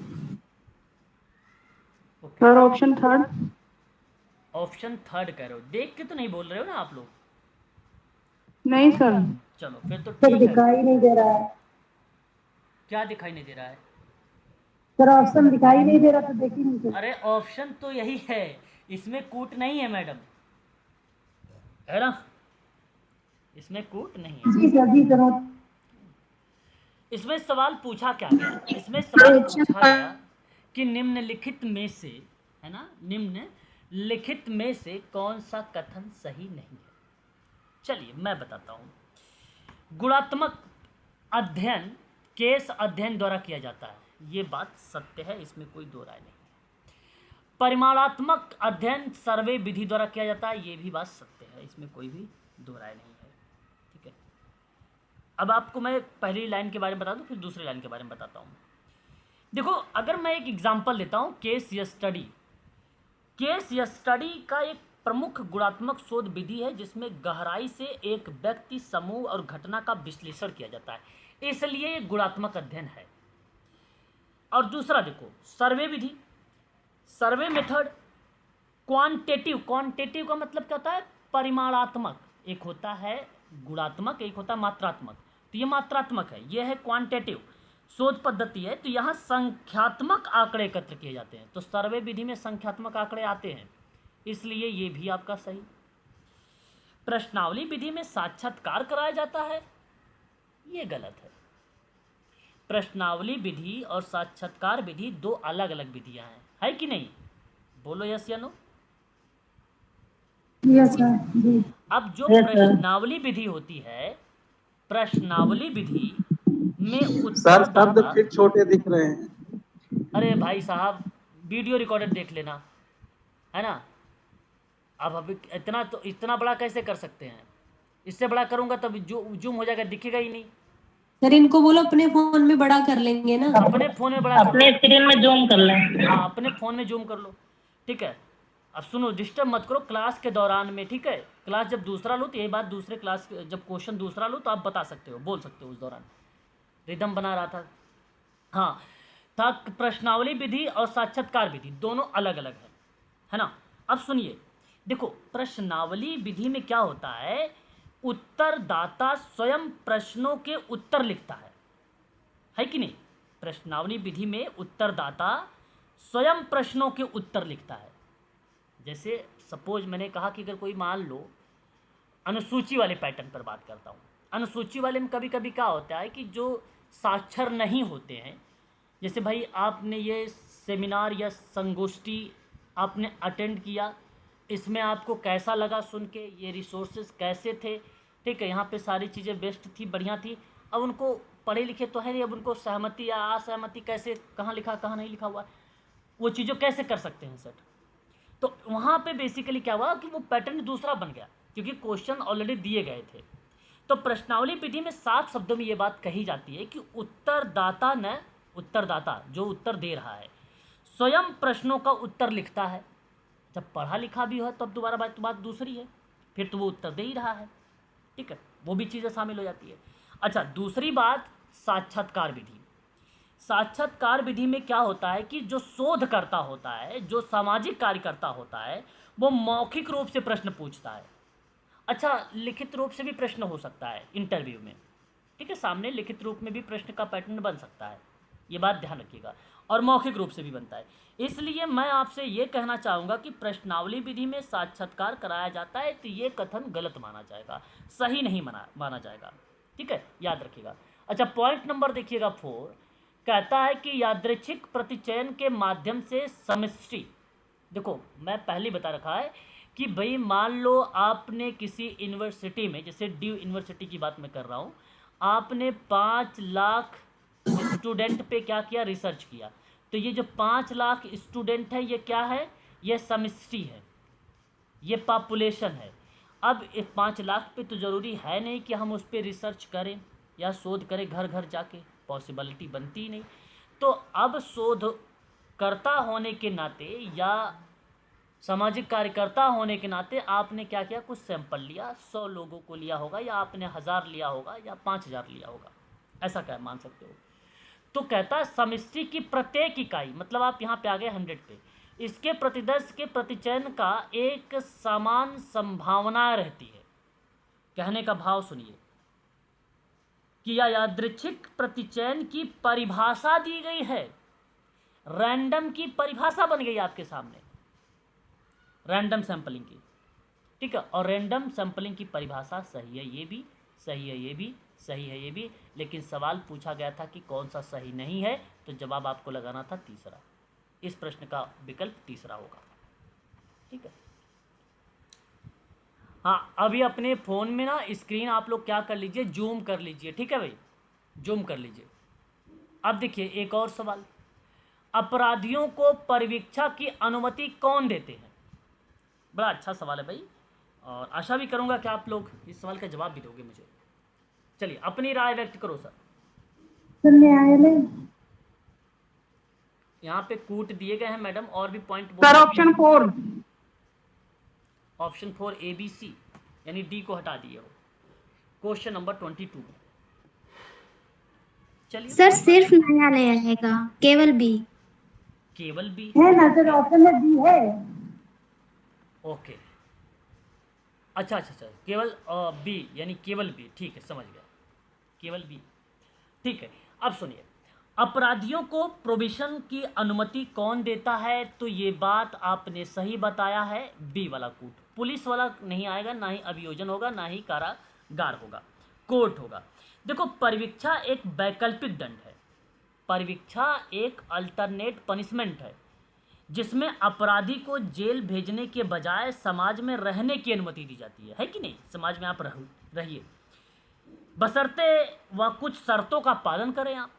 Sir option third. Option third कह रहे हो, देख के तो नहीं बोल रहे हो ना आप लोग? नहीं सर। चलो फिर तो सर ठीक है। दिखाई नहीं दे रहा है। क्या दिखाई नहीं दे रहा है? सर ऑप्शन दिखाई नहीं दे रहा तो देखी नहीं सर। अरे ऑप्शन तो यही है, इसमें कूट नहीं है मैडम, है ना, इसमें कूट नहीं है। जी सर, जी सर। इसमें सवाल पूछा क्या गया, इसमें सवाल पूछा गया कि निम्नलिखित में से, है ना, निम्नलिखित में से कौन सा कथन सही नहीं है। चलिए मैं बताता हूँ। गुणात्मक अध्ययन केस अध्ययन द्वारा किया जाता है, ये बात सत्य है, इसमें कोई दो राय नहीं है। परिमाणात्मक अध्ययन सर्वे विधि द्वारा किया जाता है, ये भी बात सत्य है, इसमें कोई भी दो राय नहीं है। ठीक है, अब आपको मैं पहली लाइन के बारे में बता दूं, फिर दूसरी लाइन के बारे में बताता हूँ। देखो, अगर मैं एक एग्जाम्पल लेता हूँ, केस स्टडी। केस स्टडी का एक प्रमुख गुणात्मक शोध विधि है जिसमें गहराई से एक व्यक्ति, समूह और घटना का विश्लेषण किया जाता है, इसलिए ये गुणात्मक अध्ययन है। और दूसरा देखो, सर्वे विधि, सर्वे मेथड। क्वांटिटेटिव, क्वांटिटेटिव का मतलब क्या होता है? परिमाणात्मक। एक होता है गुणात्मक, एक होता है मात्रात्मक। तो ये मात्रात्मक है, ये है क्वांटिटेटिव शोध पद्धति है। तो यहाँ संख्यात्मक आंकड़े एकत्र किए जाते हैं, तो सर्वे विधि में संख्यात्मक आंकड़े आते हैं, इसलिए ये भी आपका सही। प्रश्नावली विधि में साक्षात्कार कराया जाता है, ये गलत है। प्रश्नावली विधि और साक्षात्कार विधि दो अलग अलग विधियां हैं, है कि नहीं? बोलो यस या नो। यस सर जी। अब जो प्रश्नावली विधि होती है, प्रश्नावली विधि में सर उत्तर शब्द फिर छोटे दिख रहे हैं। अरे भाई साहब, वीडियो रिकॉर्डेड देख लेना, है ना। अब अभी इतना बड़ा कैसे कर सकते हैं? इससे बड़ा करूंगा तब जूम हो जाएगा, दिखेगा ही नहीं। सर इनको बोलो अपने फोन में बड़ा कर लेंगे ना। अपने फोन में बड़ा अपने स्क्रीन में जूम कर लें। हाँ, अपने फोन में जूम कर लो। ठीक है, अब सुनो, डिस्टर्ब मत करो क्लास के दौरान में। ठीक है, क्लास जब दूसरा लो तो यही बात, दूसरे क्लास जब क्वेश्चन दूसरा लो तो आप बता सकते हो, बोल सकते हो। उस दौरान रिदम बना रहा था। हाँ, था प्रश्नावली विधि और साक्षात्कार विधि दोनों अलग अलग है ना। अब सुनिए, देखो, प्रश्नावली विधि में क्या होता है, उत्तरदाता स्वयं प्रश्नों के उत्तर लिखता है कि नहीं? प्रश्नावली विधि में उत्तरदाता स्वयं प्रश्नों के उत्तर लिखता है। जैसे सपोज मैंने कहा कि अगर कोई, मान लो, अनुसूची वाले पैटर्न पर बात करता हूँ। अनुसूची वाले में कभी कभी क्या होता है कि जो साक्षर नहीं होते हैं, जैसे भाई आपने ये सेमिनार या संगोष्ठी आपने अटेंड किया, इसमें आपको कैसा लगा सुन के, ये रिसोर्सेज कैसे थे? ठीक है, यहाँ पे सारी चीज़ें बेस्ट थी, बढ़िया थी। अब उनको पढ़े लिखे तो है नहीं, अब उनको सहमति या असहमति कैसे, कहाँ लिखा कहाँ नहीं लिखा हुआ है, वो चीज़ों कैसे कर सकते हैं सेट? तो वहाँ पे बेसिकली क्या हुआ कि वो पैटर्न दूसरा बन गया, क्योंकि क्वेश्चन ऑलरेडी दिए गए थे। तो प्रश्नावली विधि में साफ शब्दों में ये बात कही जाती है कि उत्तरदाता जो उत्तर दे रहा है स्वयं प्रश्नों का उत्तर लिखता है। जब पढ़ा लिखा भी हो तब दोबारा बात दूसरी है, फिर तो वो उत्तर दे ही रहा है। ठीक है, वो भी चीज़ें शामिल हो जाती है। अच्छा, दूसरी बात, साक्षात्कार विधि। साक्षात्कार विधि में क्या होता है कि जो शोधकर्ता होता है, जो सामाजिक कार्यकर्ता होता है, वो मौखिक रूप से प्रश्न पूछता है। अच्छा, लिखित रूप से भी प्रश्न हो सकता है इंटरव्यू में। ठीक है, सामने लिखित रूप में भी प्रश्न का पैटर्न बन सकता है, ये बात ध्यान रखिएगा, और मौखिक रूप से भी बनता है। इसलिए मैं आपसे ये कहना चाहूँगा कि प्रश्नावली विधि में साक्षात्कार कराया जाता है, तो ये कथन गलत माना जाएगा, सही नहीं माना जाएगा। ठीक है, याद रखिएगा। अच्छा, पॉइंट नंबर देखिएगा 4, कहता है कि यादृच्छिक प्रतिचयन के माध्यम से समष्टि। देखो, मैं पहले बता रखा है कि भाई मान लो आपने किसी यूनिवर्सिटी में, जैसे ड्यू यूनिवर्सिटी की बात मैं कर रहा हूँ, आपने 5 लाख स्टूडेंट पे क्या किया, रिसर्च किया। तो ये जो 5 लाख स्टूडेंट है, ये क्या है, ये समष्टि है, ये पॉपुलेशन है। अब 5 लाख पे तो ज़रूरी है नहीं कि हम उस पर रिसर्च करें या शोध करें घर घर जाके, पॉसिबिलिटी बनती ही नहीं। तो अब शोधकर्ता होने के नाते या सामाजिक कार्यकर्ता होने के नाते आपने क्या किया, कुछ सैंपल लिया, 100 लोगों को लिया होगा, या आपने 1000 लिया होगा, या 5000 लिया होगा, ऐसा क्या मान सकते हो। तो कहता है समष्टि की प्रत्येक इकाई, मतलब आप यहाँ पे आ गए 100 पे, इसके प्रतिदर्श के प्रतिचयन का एक समान संभावना रहती है। कहने का भाव सुनिए कि यादृच्छिक प्रतिचयन की परिभाषा दी गई है, रैंडम की परिभाषा बन गई आपके सामने, रैंडम सैंपलिंग की। ठीक है, और रैंडम सैंपलिंग की परिभाषा सही है, ये भी सही है, ये भी सही है, ये भी, लेकिन सवाल पूछा गया था कि कौन सा सही नहीं है, तो जवाब आपको लगाना था तीसरा। इस प्रश्न का विकल्प तीसरा होगा। ठीक है, हाँ, अभी अपने फ़ोन में ना स्क्रीन आप लोग क्या कर लीजिए, जूम कर लीजिए। ठीक है भाई, जूम कर लीजिए। अब देखिए एक और सवाल, अपराधियों को परिवीक्षा की अनुमति कौन देते हैं? बड़ा अच्छा सवाल है भाई, और आशा भी करूंगा कि आप लोग इस सवाल का जवाब भी दोगे मुझे। चलिए अपनी राय व्यक्त करो सर। सर न्यायालय। यहाँ पे कूट दिए गए हैं मैडम, और भी point sir option 4। Option 4 ABC, यानी डी को हटा दिए हो। Question number 22। चलिए सर सिर्फ न्यायालय रहेगा, केवल बी। केवल बी है ना सर, ऑप्शन में बी है। ओके, अच्छा, केवल बी यानी केवल बी, ठीक है समझ गया, केवल बी, ठीक है। अब सुनिए, अपराधियों को प्रोविशन की अनुमति कौन देता है? तो ये बात आपने सही बताया है, बी वाला कूट। पुलिस वाला नहीं आएगा, ना ही अभियोजन होगा, ना ही कारागार होगा, कोर्ट होगा। देखो, परिवीक्षा एक वैकल्पिक दंड है, परिवीक्षा एक अल्टरनेट पनिशमेंट है, जिसमें अपराधी को जेल भेजने के बजाय समाज में रहने की अनुमति दी जाती है कि नहीं? समाज में आप रहिए, बशर्ते वह कुछ शर्तों का पालन करें आप।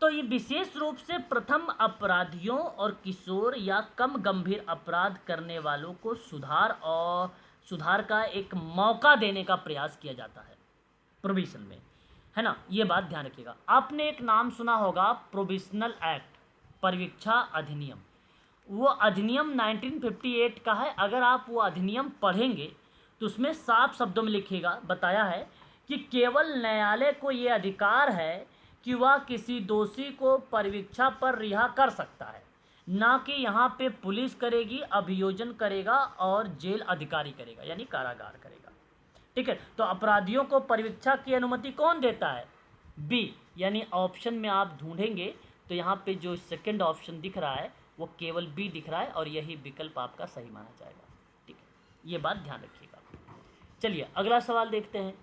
तो ये विशेष रूप से प्रथम अपराधियों और किशोर या कम गंभीर अपराध करने वालों को सुधार का एक मौका देने का प्रयास किया जाता है प्रोविजन में, है ना? ये बात ध्यान रखिएगा। आपने एक नाम सुना होगा, प्रोविजनल एक्ट, परिवीक्षा अधिनियम। वो अधिनियम 1958 का है। अगर आप वो अधिनियम पढ़ेंगे तो उसमें साफ शब्दों में लिखिएगा, बताया है कि केवल न्यायालय को ये अधिकार है कि वह किसी दोषी को परिवीक्षा पर रिहा कर सकता है, ना कि यहाँ पे पुलिस करेगी, अभियोजन करेगा और जेल अधिकारी करेगा, यानी कारागार करेगा। ठीक है, तो अपराधियों को परिवीक्षा की अनुमति कौन देता है? बी, यानी ऑप्शन में आप ढूंढेंगे तो यहाँ पे जो सेकंड ऑप्शन दिख रहा है वो केवल बी दिख रहा है, और यही विकल्प आपका सही माना जाएगा। ठीक है, ये बात ध्यान रखिएगा। चलिए अगला सवाल देखते हैं।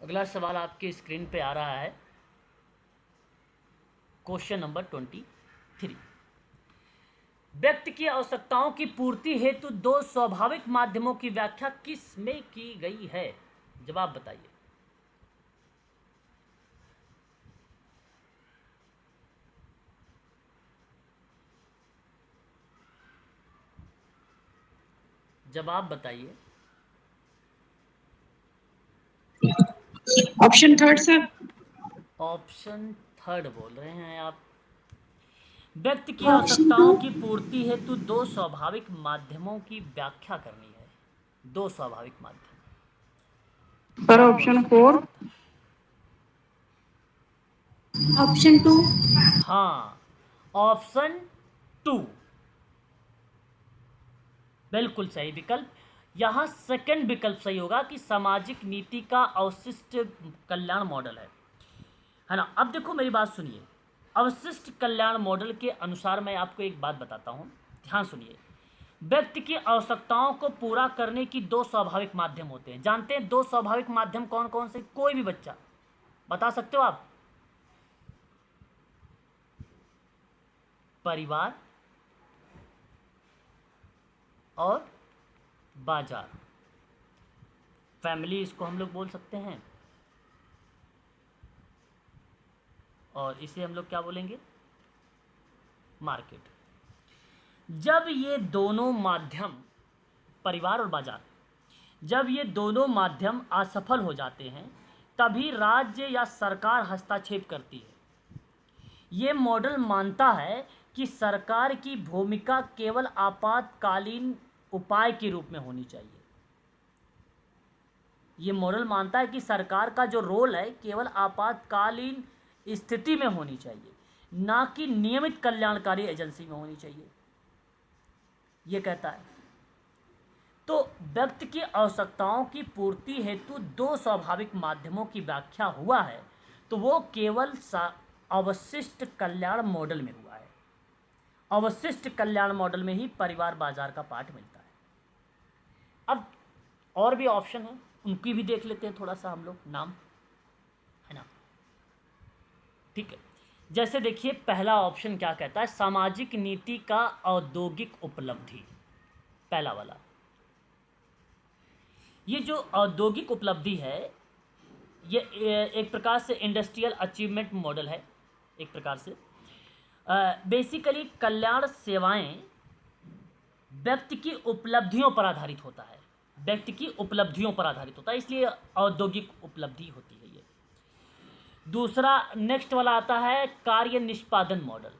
अगला सवाल आपके स्क्रीन पे आ रहा है, क्वेश्चन नंबर 23। व्यक्ति की आवश्यकताओं की पूर्ति हेतु दो स्वाभाविक माध्यमों की व्याख्या किस में की गई है? जवाब बताइए। जवाब बताइए। Option 3 sir. ऑप्शन 3 बोल रहे हैं आप। व्यक्ति की आवश्यकताओं की पूर्ति हेतु दो स्वाभाविक माध्यमों की व्याख्या करनी है। दो स्वाभाविक माध्यम। Sir option 4। ऑप्शन 2। हाँ, ऑप्शन 2 बिल्कुल सही विकल्प। यहाँ सेकंड विकल्प सही होगा कि सामाजिक नीति का अवशिष्ट कल्याण मॉडल है ना? अब देखो मेरी बात सुनिए, अवशिष्ट कल्याण मॉडल के अनुसार मैं आपको एक बात बताता हूँ, ध्यान सुनिए। व्यक्ति की आवश्यकताओं को पूरा करने की दो स्वाभाविक माध्यम होते हैं। जानते हैं दो स्वाभाविक माध्यम कौन कौन से? कोई भी बच्चा बता सकते हो आप? परिवार और बाजार, फैमिली इसको हम लोग बोल सकते हैं, और इसे हम लोग क्या बोलेंगे? मार्केट। जब ये दोनों माध्यम, परिवार और बाजार, जब ये दोनों माध्यम असफल हो जाते हैं तभी राज्य या सरकार हस्तक्षेप करती है। ये मॉडल मानता है कि सरकार की भूमिका केवल आपातकालीन उपाय के रूप में होनी चाहिए। ये मॉडल मानता है कि सरकार का जो रोल है केवल आपातकालीन स्थिति में होनी चाहिए, ना कि नियमित कल्याणकारी एजेंसी में होनी चाहिए, ये कहता है। तो व्यक्ति की आवश्यकताओं की पूर्ति हेतु दो स्वाभाविक माध्यमों की व्याख्या हुआ है, तो वो केवल अवशिष्ट कल्याण मॉडल में हुआ है। अवशिष्ट कल्याण मॉडल में ही परिवार बाजार का पाठ मिलता है। अब और भी ऑप्शन है, उनकी भी देख लेते हैं थोड़ा सा हम लोग, नाम है ना? ठीक है, जैसे देखिए पहला ऑप्शन क्या कहता है? सामाजिक नीति का औद्योगिक उपलब्धि, पहला वाला। ये जो औद्योगिक उपलब्धि है ये एक प्रकार से इंडस्ट्रियल अचीवमेंट मॉडल है। एक प्रकार से बेसिकली कल्याण सेवाएं व्यक्ति की उपलब्धियों पर आधारित होता है, व्यक्ति की उपलब्धियों पर आधारित होता है, इसलिए औद्योगिक उपलब्धि होती है ये। दूसरा नेक्स्ट वाला आता है कार्य निष्पादन मॉडल।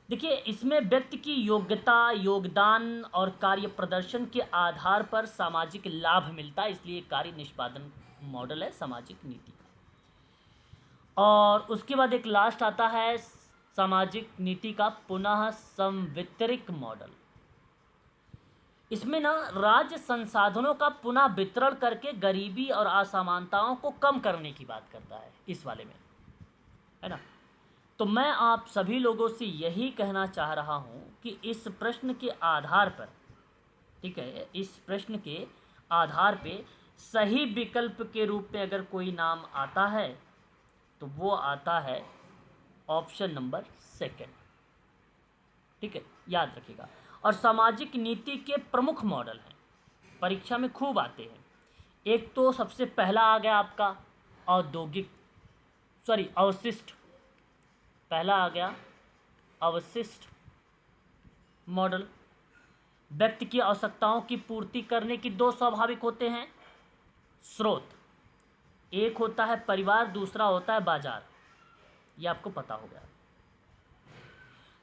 देखिए इसमें व्यक्ति की योग्यता, योगदान और कार्य प्रदर्शन के आधार पर सामाजिक लाभ मिलता है, इसलिए कार्य निष्पादन मॉडल है सामाजिक नीति का। और उसके बाद एक लास्ट आता है सामाजिक नीति का पुनः संवितरिक मॉडल। इसमें ना राज्य संसाधनों का पुनः वितरण करके गरीबी और असमानताओं को कम करने की बात करता है इस वाले में, है ना। तो मैं आप सभी लोगों से यही कहना चाह रहा हूँ कि इस प्रश्न के आधार पर, ठीक है, इस प्रश्न के आधार पे सही विकल्प के रूप में अगर कोई नाम आता है तो वो आता है ऑप्शन नंबर 2, ठीक है, याद रखिएगा। और सामाजिक नीति के प्रमुख मॉडल हैं, परीक्षा में खूब आते हैं। एक तो सबसे पहला आ गया आपका अवशिष्ट, पहला आ गया अवशिष्ट मॉडल। व्यक्ति की आवश्यकताओं की पूर्ति करने की दो स्वाभाविक होते हैं स्रोत, एक होता है परिवार, दूसरा होता है बाजार, ये आपको पता हो गया।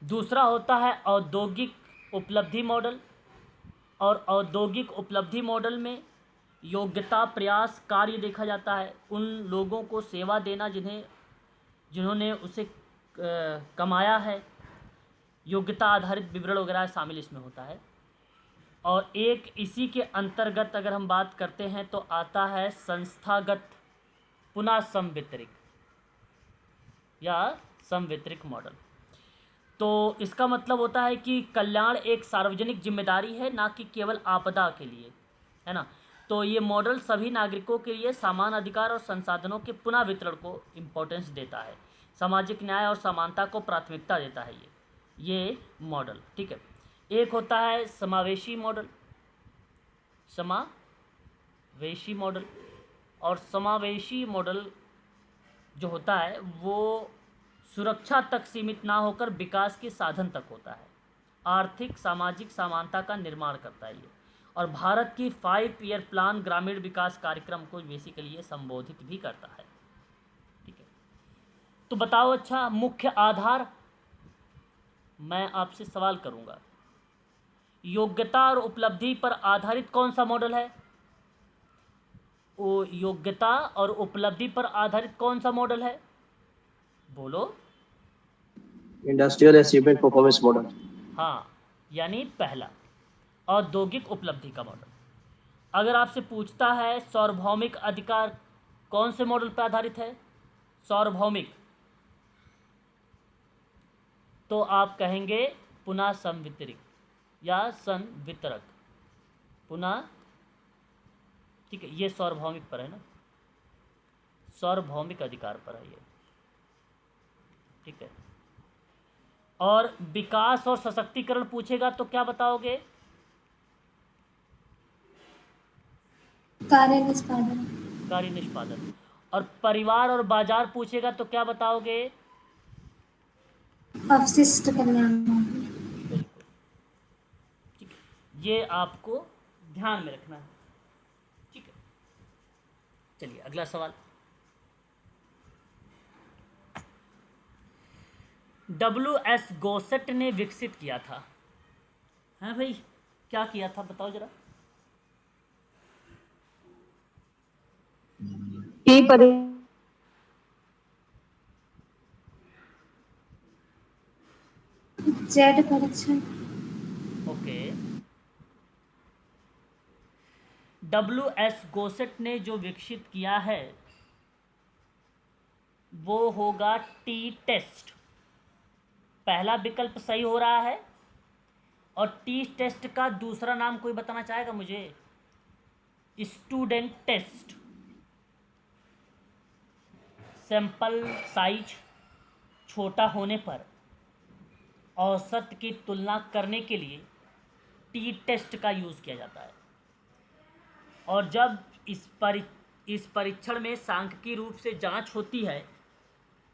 दूसरा होता है औद्योगिक उपलब्धि मॉडल, और औद्योगिक उपलब्धि मॉडल में योग्यता, प्रयास, कार्य देखा जाता है, उन लोगों को सेवा देना जिन्होंने उसे कमाया है, योग्यता आधारित विवरण वगैरह शामिल इसमें होता है। और एक इसी के अंतर्गत अगर हम बात करते हैं तो आता है संस्थागत पुनः संवितरिक या संवितरिक मॉडल। तो इसका मतलब होता है कि कल्याण एक सार्वजनिक जिम्मेदारी है, ना कि केवल आपदा के लिए, है ना। तो ये मॉडल सभी नागरिकों के लिए समान अधिकार और संसाधनों के पुनः वितरण को इम्पोर्टेंस देता है, सामाजिक न्याय और समानता को प्राथमिकता देता है ये मॉडल, ठीक है। एक होता है समावेशी मॉडल, और समावेशी मॉडल जो होता है वो सुरक्षा तक सीमित ना होकर विकास के साधन तक होता है, आर्थिक सामाजिक समानता का निर्माण करता है ये। और भारत की 5 ईयर प्लान ग्रामीण विकास कार्यक्रम को बेसिकली ये संबोधित भी करता है, ठीक है। तो बताओ अच्छा, मुख्य आधार, मैं आपसे सवाल करूंगा, योग्यता और उपलब्धि पर आधारित कौन सा मॉडल है? वो योग्यता और उपलब्धि पर आधारित कौन सा मॉडल है? बोलो। Industrial achievement performance model. हाँ, यानी पहला औद्योगिक उपलब्धि का मॉडल। अगर आपसे पूछता है सार्वभौमिक अधिकार कौन से मॉडल पर आधारित है, सार्वभौमिक, तो आप कहेंगे पुनः संवितरिक या संवितरक, पुनः, ठीक है, ये सार्वभौमिक पर है ना, सार्वभौमिक अधिकार पर है ये, ठीक है। और विकास और सशक्तिकरण पूछेगा तो क्या बताओगे? कार्य निष्पादन। कार्य निष्पादन। और परिवार और बाजार पूछेगा तो क्या बताओगे? अवशिष्ट कल्याण। बिल्कुल, ठीक है, ये आपको ध्यान में रखना है, ठीक है। चलिए अगला सवाल। WS गोसेट ने विकसित किया था, हाँ भाई, क्या किया था बताओ जरा। जेड परीक्षण। ओके, WS गोसेट ने जो विकसित किया है वो होगा टी टेस्ट। पहला विकल्प सही हो रहा है। और टी टेस्ट का दूसरा नाम कोई बताना चाहेगा मुझे? Student test. सैंपल साइज छोटा होने पर औसत की तुलना करने के लिए टी टेस्ट का यूज़ किया जाता है। और जब इस परीक्षण में सांख्यिकीय रूप से जांच होती है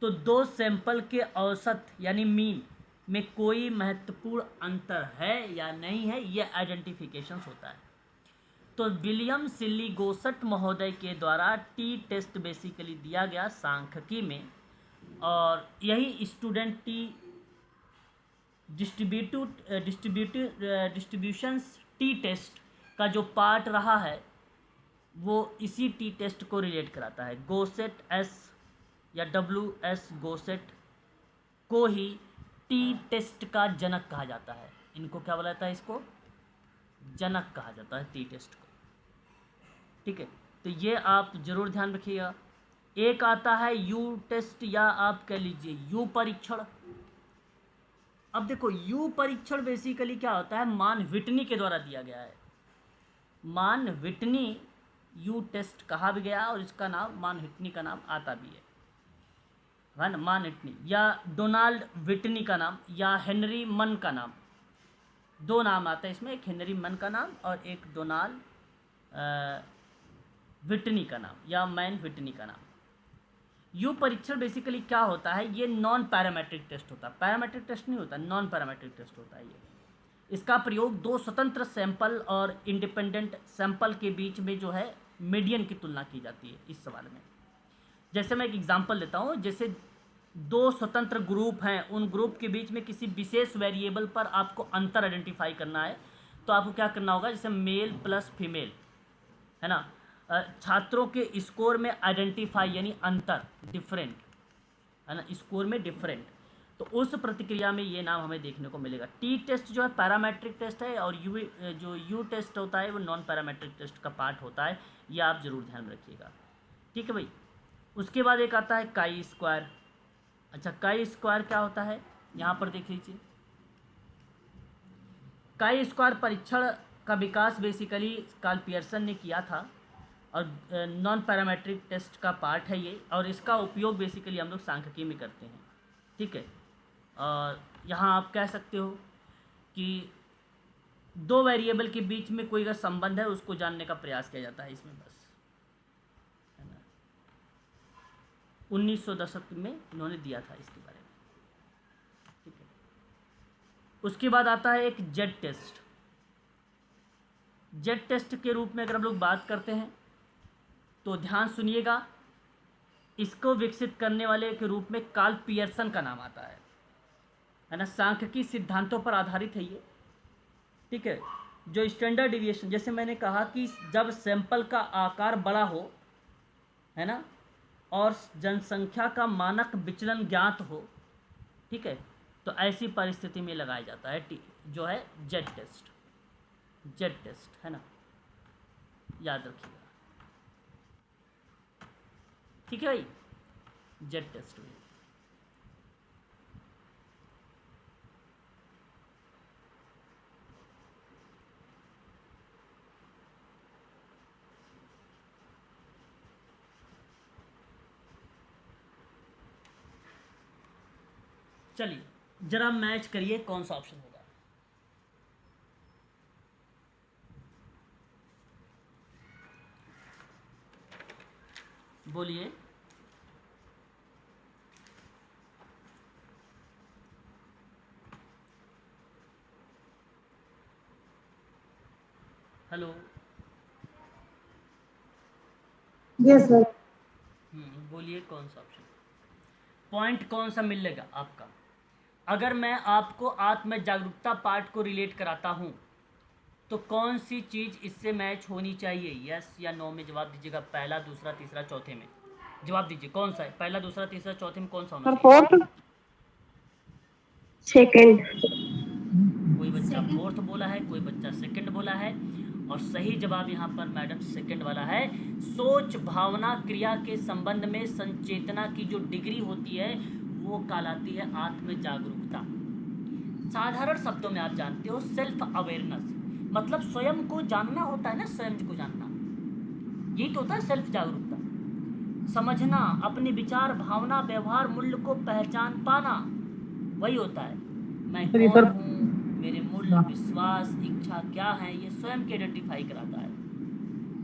तो दो सैंपल के औसत यानी मीन में कोई महत्वपूर्ण अंतर है या नहीं है, यह आइडेंटिफिकेशन होता है। तो विलियम सिल्ली गोसट महोदय के द्वारा टी टेस्ट बेसिकली दिया गया सांख्यिकी में, और यही student T distributions T test का जो पार्ट रहा है वो इसी टी टेस्ट को रिलेट कराता है। गोसेट एस या WS गोसेट को ही टी टेस्ट का जनक कहा जाता है। इनको क्या बोला जाता है? इसको जनक कहा जाता है टी टेस्ट को। ठीक है, तो ये आप जरूर ध्यान रखिएगा। एक आता है यू टेस्ट या आप कह लीजिए यू परीक्षण। अब देखो यू परीक्षण बेसिकली क्या होता है, मान व्हिटनी के द्वारा दिया गया है। मान व्हिटनी यू टेस्ट कहा भी गया और इसका नाम मान व्हिटनी का नाम आता भी है ना, मान व्हिटनी या डोनाल्ड व्हिटनी का नाम या हेनरी मन का नाम, दो नाम आता है इसमें, एक हेनरी मन का नाम और एक डोनाल्ड व्हिटनी का नाम या मैन व्हिटनी का नाम। यू परीक्षण बेसिकली क्या होता है, ये नॉन पैरामेट्रिक टेस्ट होता है। पैरामेट्रिक टेस्ट नहीं होता, नॉन पैरामेट्रिक टेस्ट होता है ये। इसका प्रयोग दो स्वतंत्र सैंपल और इंडिपेंडेंट सैंपल के बीच में जो है मीडियन की तुलना की जाती है इस सवाल में। जैसे मैं एक एग्जांपल लेता हूँ, जैसे दो स्वतंत्र ग्रुप हैं, उन ग्रुप के बीच में किसी विशेष वेरिएबल पर आपको अंतर आइडेंटिफाई करना है, तो आपको क्या करना होगा, जैसे मेल प्लस फीमेल है ना, छात्रों के स्कोर में आइडेंटिफाई यानी अंतर, डिफरेंट है ना, स्कोर में डिफरेंट, तो उस प्रतिक्रिया में ये नाम हमें देखने को मिलेगा। टी टेस्ट जो है पैरामेट्रिक टेस्ट है और यू टेस्ट होता है वो नॉन पैरामेट्रिक टेस्ट का पार्ट होता है, ये आप जरूर ध्यान रखिएगा। ठीक है भाई। उसके बाद एक आता है काई स्क्वायर। अच्छा, काई स्क्वायर क्या होता है, यहाँ पर देख लीजिए। काई स्क्वायर परीक्षण का विकास बेसिकली कार्ल पियर्सन ने किया था और नॉन पैरामेट्रिक टेस्ट का पार्ट है ये, और इसका उपयोग बेसिकली हम लोग सांख्यिकी में करते हैं। ठीक है, और यहाँ आप कह सकते हो कि दो वेरिएबल के बीच में कोई अगर संबंध है उसको जानने का प्रयास किया जाता है इसमें, बस है ना। 1900 दशक में इन्होंने दिया था इसके बारे में। ठीक है, उसके बाद आता है एक जेड टेस्ट। जेड टेस्ट के रूप में अगर हम लोग बात करते हैं तो ध्यान सुनिएगा, इसको विकसित करने वाले के रूप में कार्ल पियर्सन का नाम आता है ना। सांख्यिकी सिद्धांतों पर आधारित है ये। ठीक है, जो स्टैंडर्ड डिविएशन, जैसे मैंने कहा कि जब सैंपल का आकार बड़ा हो है ना और जनसंख्या का मानक विचलन ज्ञात हो, ठीक है, तो ऐसी परिस्थिति में लगाया जाता है जो है जेड टेस्ट। जेड टेस्ट है ना, याद रखिएगा। ठीक है भाई, जेड टेस्ट हुई। चलिए जरा मैच करिए कौन सा ऑप्शन होगा। बोलिए। हेलो। Yes sir. बोलिए कौन सा ऑप्शन, पॉइंट कौन सा मिलेगा आपका। अगर मैं आपको आत्म जागरूकता पार्ट को रिलेट कराता हूँ तो कौन सी चीज़ इससे मैच होनी चाहिए, यस या नो में जवाब दीजिएगा। पहला, दूसरा, तीसरा, चौथे में जवाब दीजिए कौन सा है, पहला, दूसरा, तीसरा, चौथे में कौन सा होना चाहिए। Fourth, second. कोई बच्चा फोर्थ बोला है, कोई बच्चा सेकंड बोला है, और सही जवाब यहाँ पर मैडम सेकंड वाला है। सोच, भावना, क्रिया के संबंध में संचेतना की जो डिग्री होती है वो कहलाती है आत्म जागरूकता। साधारण शब्दों में आप जानते हो सेल्फ अवेयरनेस, मतलब स्वयं को जानना होता है ना, स्वयं को जानना, यही तो होता है सेल्फ जागरूकता। समझना, अपने विचार, भावना, व्यवहार, मूल्य को पहचान पाना, वही होता है। मैं कौन हूँ, मेरे मूल्य, विश्वास, इच्छा क्या है, ये स्वयं के आइडेंटिफाई कराता है।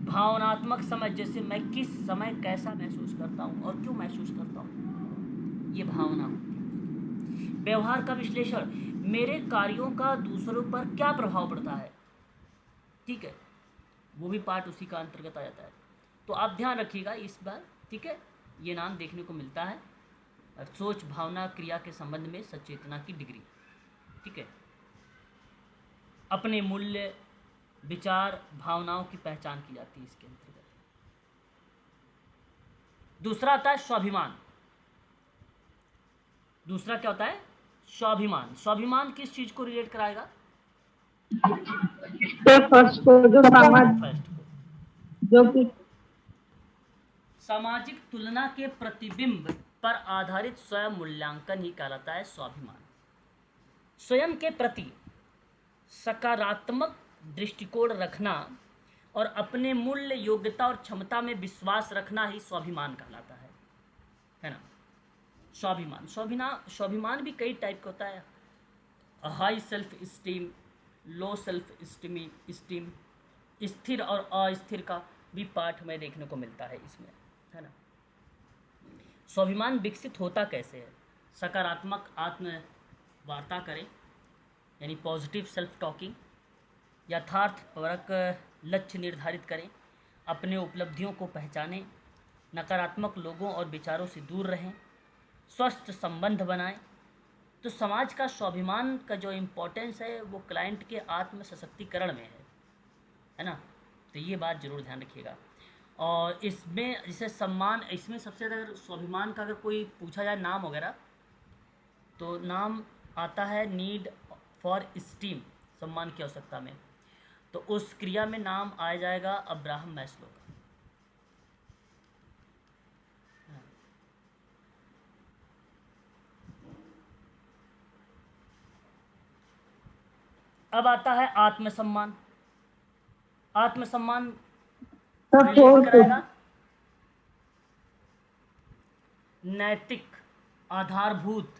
भावनात्मक समझ, जैसे मैं किस समय कैसा महसूस करता हूँ और क्यों महसूस करता हूँ, ये भावना होती है। व्यवहार का विश्लेषण, मेरे कार्यों का दूसरों पर क्या प्रभाव पड़ता है, ठीक है, वो भी पार्ट उसी का अंतर्गत आ जाता है। तो आप ध्यान रखिएगा इस बार, ठीक है। ये नाम देखने को मिलता है, सोच भावना क्रिया के संबंध में सचेतना की डिग्री, ठीक है। अपने मूल्य विचार भावनाओं की पहचान की जाती है इसके अंतर्गत। दूसरा आता है स्वाभिमान। दूसरा क्या होता है? स्वाभिमान। स्वाभिमान किस चीज को रिलेट कराएगा? फर्स्ट को जो समाज फर्स्ट को, जो कि सामाजिक तुलना के प्रतिबिंब पर आधारित स्वयं मूल्यांकन ही कहलाता है स्वाभिमान। स्वयं के प्रति सकारात्मक दृष्टिकोण रखना और अपने मूल्य योग्यता और क्षमता में विश्वास रखना ही स्वाभिमान कहलाता है ना। स्वाभिमान भी कई टाइप का होता है। High self esteem, low self esteem, स्थिर और अस्थिर का भी पाठ में देखने को मिलता है इसमें, है ना। स्वाभिमान विकसित होता कैसे है? सकारात्मक आत्म वार्ता करें, यानी पॉजिटिव सेल्फ टॉकिंग, यथार्थपरक लक्ष्य निर्धारित करें, अपने उपलब्धियों को पहचानें, नकारात्मक लोगों और विचारों से दूर रहें, स्वस्थ संबंध बनाएं। तो समाज का स्वाभिमान का जो इम्पोर्टेंस है वो क्लाइंट के आत्म सशक्तिकरण में है ना। तो ये बात ज़रूर ध्यान रखिएगा। और इसमें जैसे सम्मान, इसमें सबसे ज़्यादा अगर स्वाभिमान का अगर कोई पूछा जाए नाम वगैरह, तो नाम आता है नीड फॉर स्टीम, सम्मान की आवश्यकता में। तो उस क्रिया में नाम आ जाएगा अब्राहम मैस्लो का। अब आता है आत्मसम्मान। आत्मसम्मान रिलेट कराएगा नैतिक आधारभूत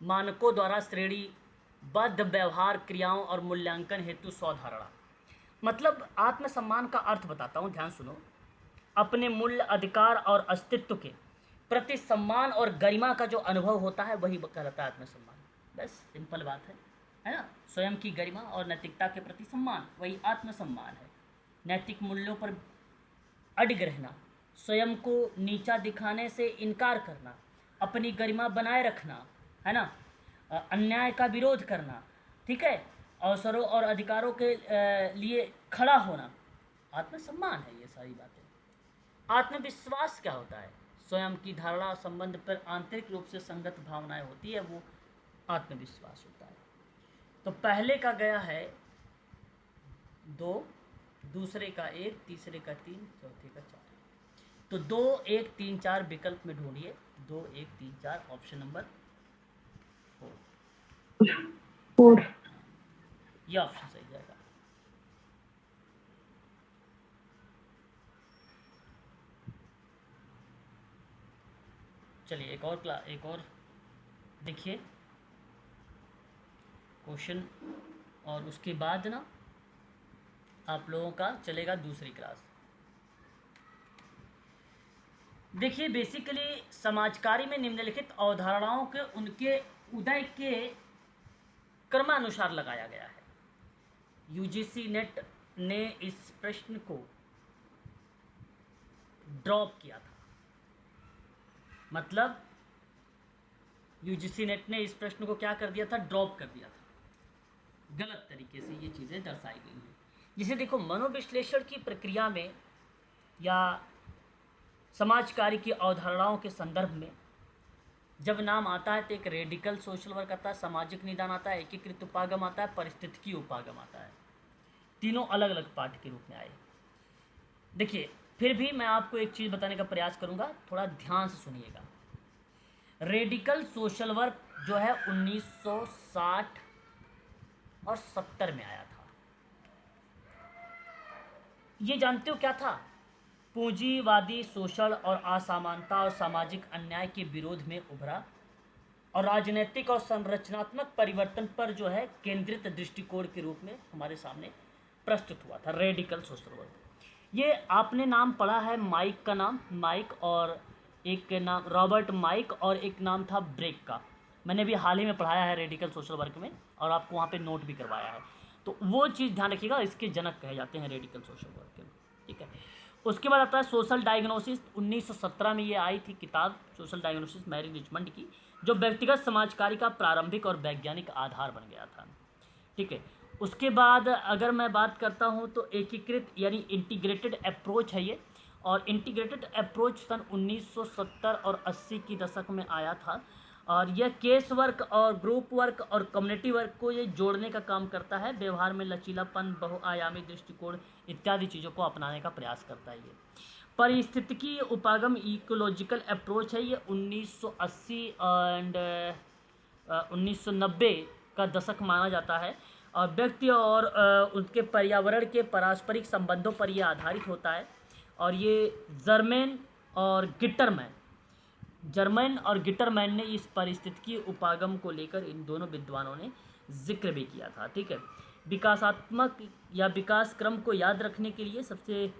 मानकों द्वारा श्रेणीबद्ध व्यवहार क्रियाओं और मूल्यांकन हेतु स्वधारणा। मतलब आत्मसम्मान का अर्थ बताता हूँ, ध्यान सुनो। अपने मूल्य, अधिकार और अस्तित्व के प्रति सम्मान और गरिमा का जो अनुभव होता है वही कहलाता है आत्मसम्मान। बस सिंपल बात है ना। स्वयं की गरिमा और नैतिकता के प्रति सम्मान, वही आत्मसम्मान है। नैतिक मूल्यों पर अडिग रहना, स्वयं को नीचा दिखाने से इनकार करना, अपनी गरिमा बनाए रखना, है ना, अन्याय का विरोध करना, ठीक है, अवसरों और अधिकारों के लिए खड़ा होना, आत्मसम्मान है ये सारी बातें। आत्मविश्वास क्या होता है? स्वयं की धारणा और संबंध पर आंतरिक रूप से संगत भावनाएं होती है, वो आत्मविश्वास होता है। तो पहले का गया है 2, दूसरे का 1, तीसरे का 3, चौथे का 4। तो 2, 1, 3, 4 विकल्प में ढूंढिए। 2, 1, 3, 4, ऑप्शन नंबर 4। ये ऑप्शन सही जाएगा। चलिए एक और देखिए क्वेश्चन, और उसके बाद ना आप लोगों का चलेगा दूसरी क्लास। देखिए बेसिकली समाजकारी में निम्नलिखित अवधारणाओं के उनके उदय के क्रमानुसार लगाया गया है। यूजीसी नेट ने इस प्रश्न को ड्रॉप किया था, मतलब यूजीसी नेट ने इस प्रश्न को क्या कर दिया था? ड्रॉप कर दिया था। गलत तरीके से ये चीज़ें दर्शाई गई हैं। जिसे देखो मनोविश्लेषण की प्रक्रिया में या समाज कार्य की अवधारणाओं के संदर्भ में जब नाम आता है तो एक रेडिकल सोशल वर्क आता है, सामाजिक निदान आता है, एकीकृत उपागम आता है, पारिस्थितिकी उपागम आता है। तीनों अलग अलग पाठ के रूप में आए। देखिए फिर भी मैं आपको एक चीज़ बताने का प्रयास करूँगा, थोड़ा ध्यान से सुनिएगा। रेडिकल सोशल वर्क जो है 1960 और 70 में आया था। ये जानते हो क्या था? पूंजीवादी शोषण और असमानता और सामाजिक अन्याय के विरोध में उभरा और राजनीतिक और संरचनात्मक परिवर्तन पर जो है केंद्रित दृष्टिकोण के रूप में हमारे सामने प्रस्तुत हुआ था रेडिकल सोशल वर्क। ये आपने नाम पढ़ा है माइक का नाम, माइक, और एक के नाम रॉबर्ट माइक, और एक नाम था ब्रेक का। मैंने भी हाल ही में पढ़ाया है रेडिकल सोशल वर्क में, और आपको वहाँ पे नोट भी करवाया है। तो वो चीज़ ध्यान रखिएगा, इसके जनक कहे जाते हैं रेडिकल सोशल वर्क के, ठीक है। उसके बाद आता है सोशल डायग्नोसिस। 1917 में ये आई थी किताब, सोशल डायग्नोसिस, मैरी रिचमंड की, जो व्यक्तिगत समाजकारी का प्रारंभिक और वैज्ञानिक आधार बन गया था, ठीक है। उसके बाद अगर मैं बात करता हूँ तो एकीकृत यानी इंटीग्रेटेड अप्रोच है ये, और इंटीग्रेटेड अप्रोच सन 1970 और 80 की दशक में आया था, और यह केस वर्क और ग्रुप वर्क और कम्युनिटी वर्क को ये जोड़ने का काम करता है। व्यवहार में लचीलापन, बहुआयामी दृष्टिकोण इत्यादि चीज़ों को अपनाने का प्रयास करता है ये। परिस्थितिकी उपागम इकोलॉजिकल अप्रोच है ये 1980 एंड 1990 का दशक माना जाता है, और व्यक्ति और उनके पर्यावरण के पारस्परिक संबंधों पर यह आधारित होता है। और ये जर्मन और गिटरमैन ने इस परिस्थितिकी उपागम को लेकर इन दोनों विद्वानों ने जिक्र भी किया था, ठीक है। विकासात्मक या विकास क्रम को याद रखने के लिए सबसे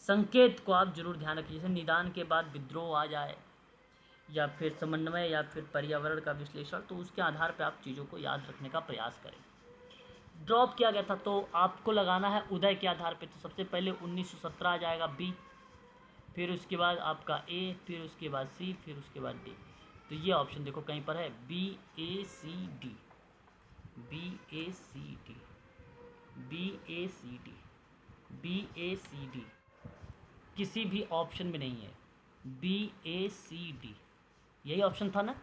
संकेत को आप जरूर ध्यान रखिए, जैसे निदान के बाद विद्रोह आ जाए, या फिर समन्वय, या फिर पर्यावरण का विश्लेषण, तो उसके आधार पर आप चीज़ों को याद रखने का प्रयास करें। ड्रॉप किया गया था तो आपको लगाना है उदय के आधार पे, तो सबसे पहले 1917 आ जाएगा बी, फिर उसके बाद आपका ए, फिर उसके बाद सी, फिर उसके बाद डी। तो ये ऑप्शन देखो कहीं पर है बी ए सी डी, बी ए सी डी, बी ए सी डी, बी ए सी डी, किसी भी ऑप्शन में नहीं है बी ए सी डी, यही ऑप्शन था ना।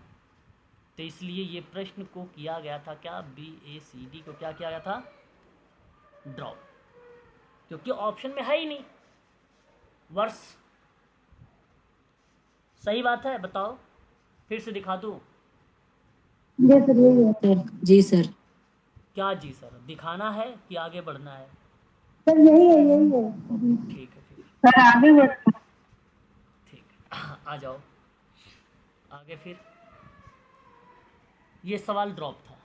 तो इसलिए ये प्रश्न को किया गया था क्या, बी ए सी डी को क्या किया गया था, ड्रॉप, क्योंकि ऑप्शन में है ही नहीं वर्ष। सही बात है, बताओ, फिर से दिखा दूँ? जी सर यही है। सर जी सर। क्या जी सर, दिखाना है कि आगे बढ़ना है? सर यही है यही है। ठीक है, फिर सर आगे बढ़। ठीक है, आ जाओ आगे। फिर ये सवाल ड्रॉप था।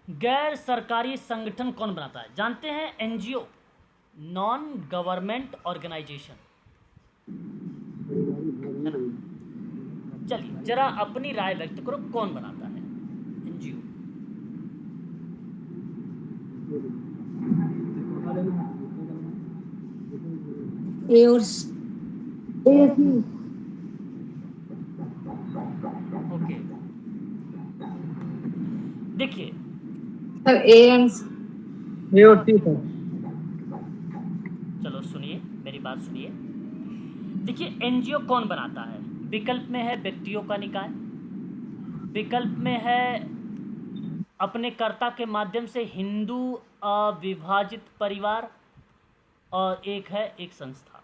गैर सरकारी संगठन कौन बनाता है? जानते हैं, एनजीओ, नॉन गवर्नमेंट ऑर्गेनाइजेशन, है ना। चलिए जरा अपनी राय व्यक्त करो, कौन बनाता है एनजीओ? ए और एसी। ओके, देखिए सर ए एंड ए और टी सर। चलो सुनिए, मेरी बात सुनिए। देखिए एनजीओ कौन बनाता है? विकल्प में है व्यक्तियों का निकाय, विकल्प में है अपने कर्ता के माध्यम से हिंदू अविभाजित परिवार, और एक है एक संस्था।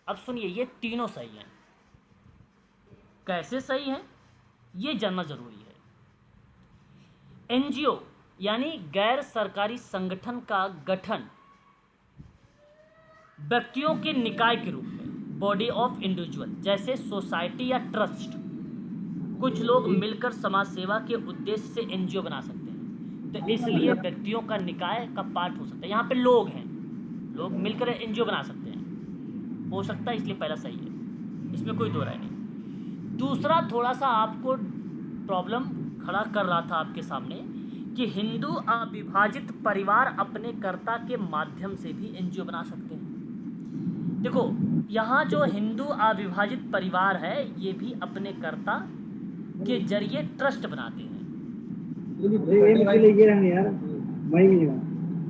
अब सुनिए, ये तीनों सही हैं। कैसे सही हैं ये जानना जरूरी है। एनजीओ यानी गैर सरकारी संगठन का गठन व्यक्तियों के निकाय के रूप में, बॉडी ऑफ इंडिविजुअल, जैसे सोसाइटी या ट्रस्ट, कुछ लोग मिलकर समाज सेवा के उद्देश्य से एनजीओ बना सकते हैं। तो इसलिए व्यक्तियों का निकाय का पार्ट हो सकता है। यहाँ पे लोग हैं, लोग मिलकर एनजीओ बना सकते हैं, हो सकता है, इसलिए पहला सही है, इसमें कोई दो राय नहीं। दूसरा थोड़ा सा आपको प्रॉब्लम खड़ा कर रहा था आपके सामने कि हिंदू अविभाजित परिवार अपने कर्ता के माध्यम से भी एनजीओ बना सकते हैं। देखो यहाँ जो हिंदू अविभाजित परिवार है ये भी अपने कर्ता के जरिए ट्रस्ट बनाते हैं,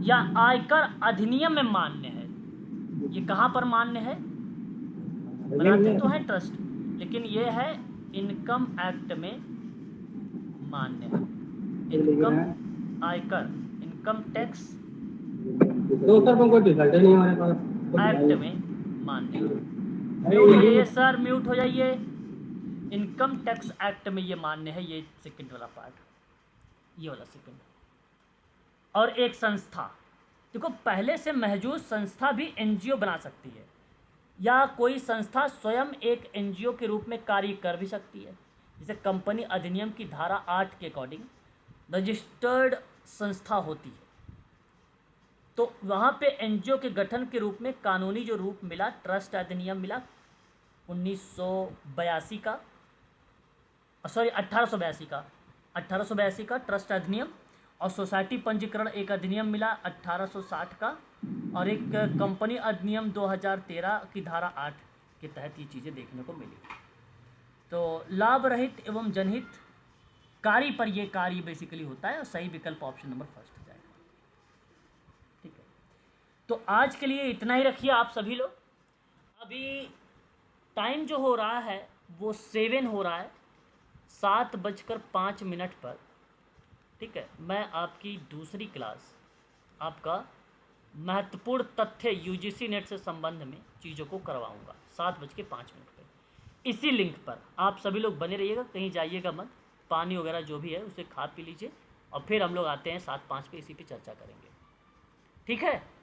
या आयकर अधिनियम में मान्य है। ये कहाँ पर मान्य है? बनाते तो है ट्रस्ट, लेकिन ये है इनकम एक्ट में मान्य है। इनकम आयकर, इनकम टैक्स एक्ट में मान्य है। म्यूट हो जाइए सर, म्यूट हो जाइए। इनकम टैक्स एक्ट में ये मान्य है। ये सेकंड वाला पार्ट, ये वाला सेकंड। और एक संस्था, देखो पहले से मौजूद संस्था भी एनजीओ बना सकती है, या कोई संस्था स्वयं एक एनजीओ के रूप में कार्य कर भी सकती है। जैसे कंपनी अधिनियम की धारा 8 के अकॉर्डिंग रजिस्टर्ड संस्था होती है, तो वहाँ पे एनजीओ के गठन के रूप में कानूनी जो रूप मिला, ट्रस्ट अधिनियम मिला 1982 का, सॉरी 1882 का ट्रस्ट अधिनियम, और सोसाइटी पंजीकरण एक अधिनियम मिला 1860 का, और एक कंपनी अधिनियम 2013 की धारा 8 के तहत ये चीज़ें देखने को मिली। तो लाभ रहित एवं जनहित कार्य पर ये कार्य बेसिकली होता है, और सही विकल्प ऑप्शन नंबर फर्स्ट हो जाएगा। ठीक है, तो आज के लिए इतना ही रखिए आप सभी लोग। अभी टाइम जो हो रहा है वो 7 हो रहा है, 7:05 पर। ठीक है, मैं आपकी दूसरी क्लास, आपका महत्वपूर्ण तथ्य यूजीसी नेट से संबंध में चीज़ों को करवाऊंगा 7:05 पर, इसी लिंक पर। आप सभी लोग बने रहिएगा, कहीं जाइएगा मत, पानी वगैरह जो भी है उसे खा पी लीजिए, और फिर हम लोग आते हैं 7:05 पे, इसी पे चर्चा करेंगे। ठीक है।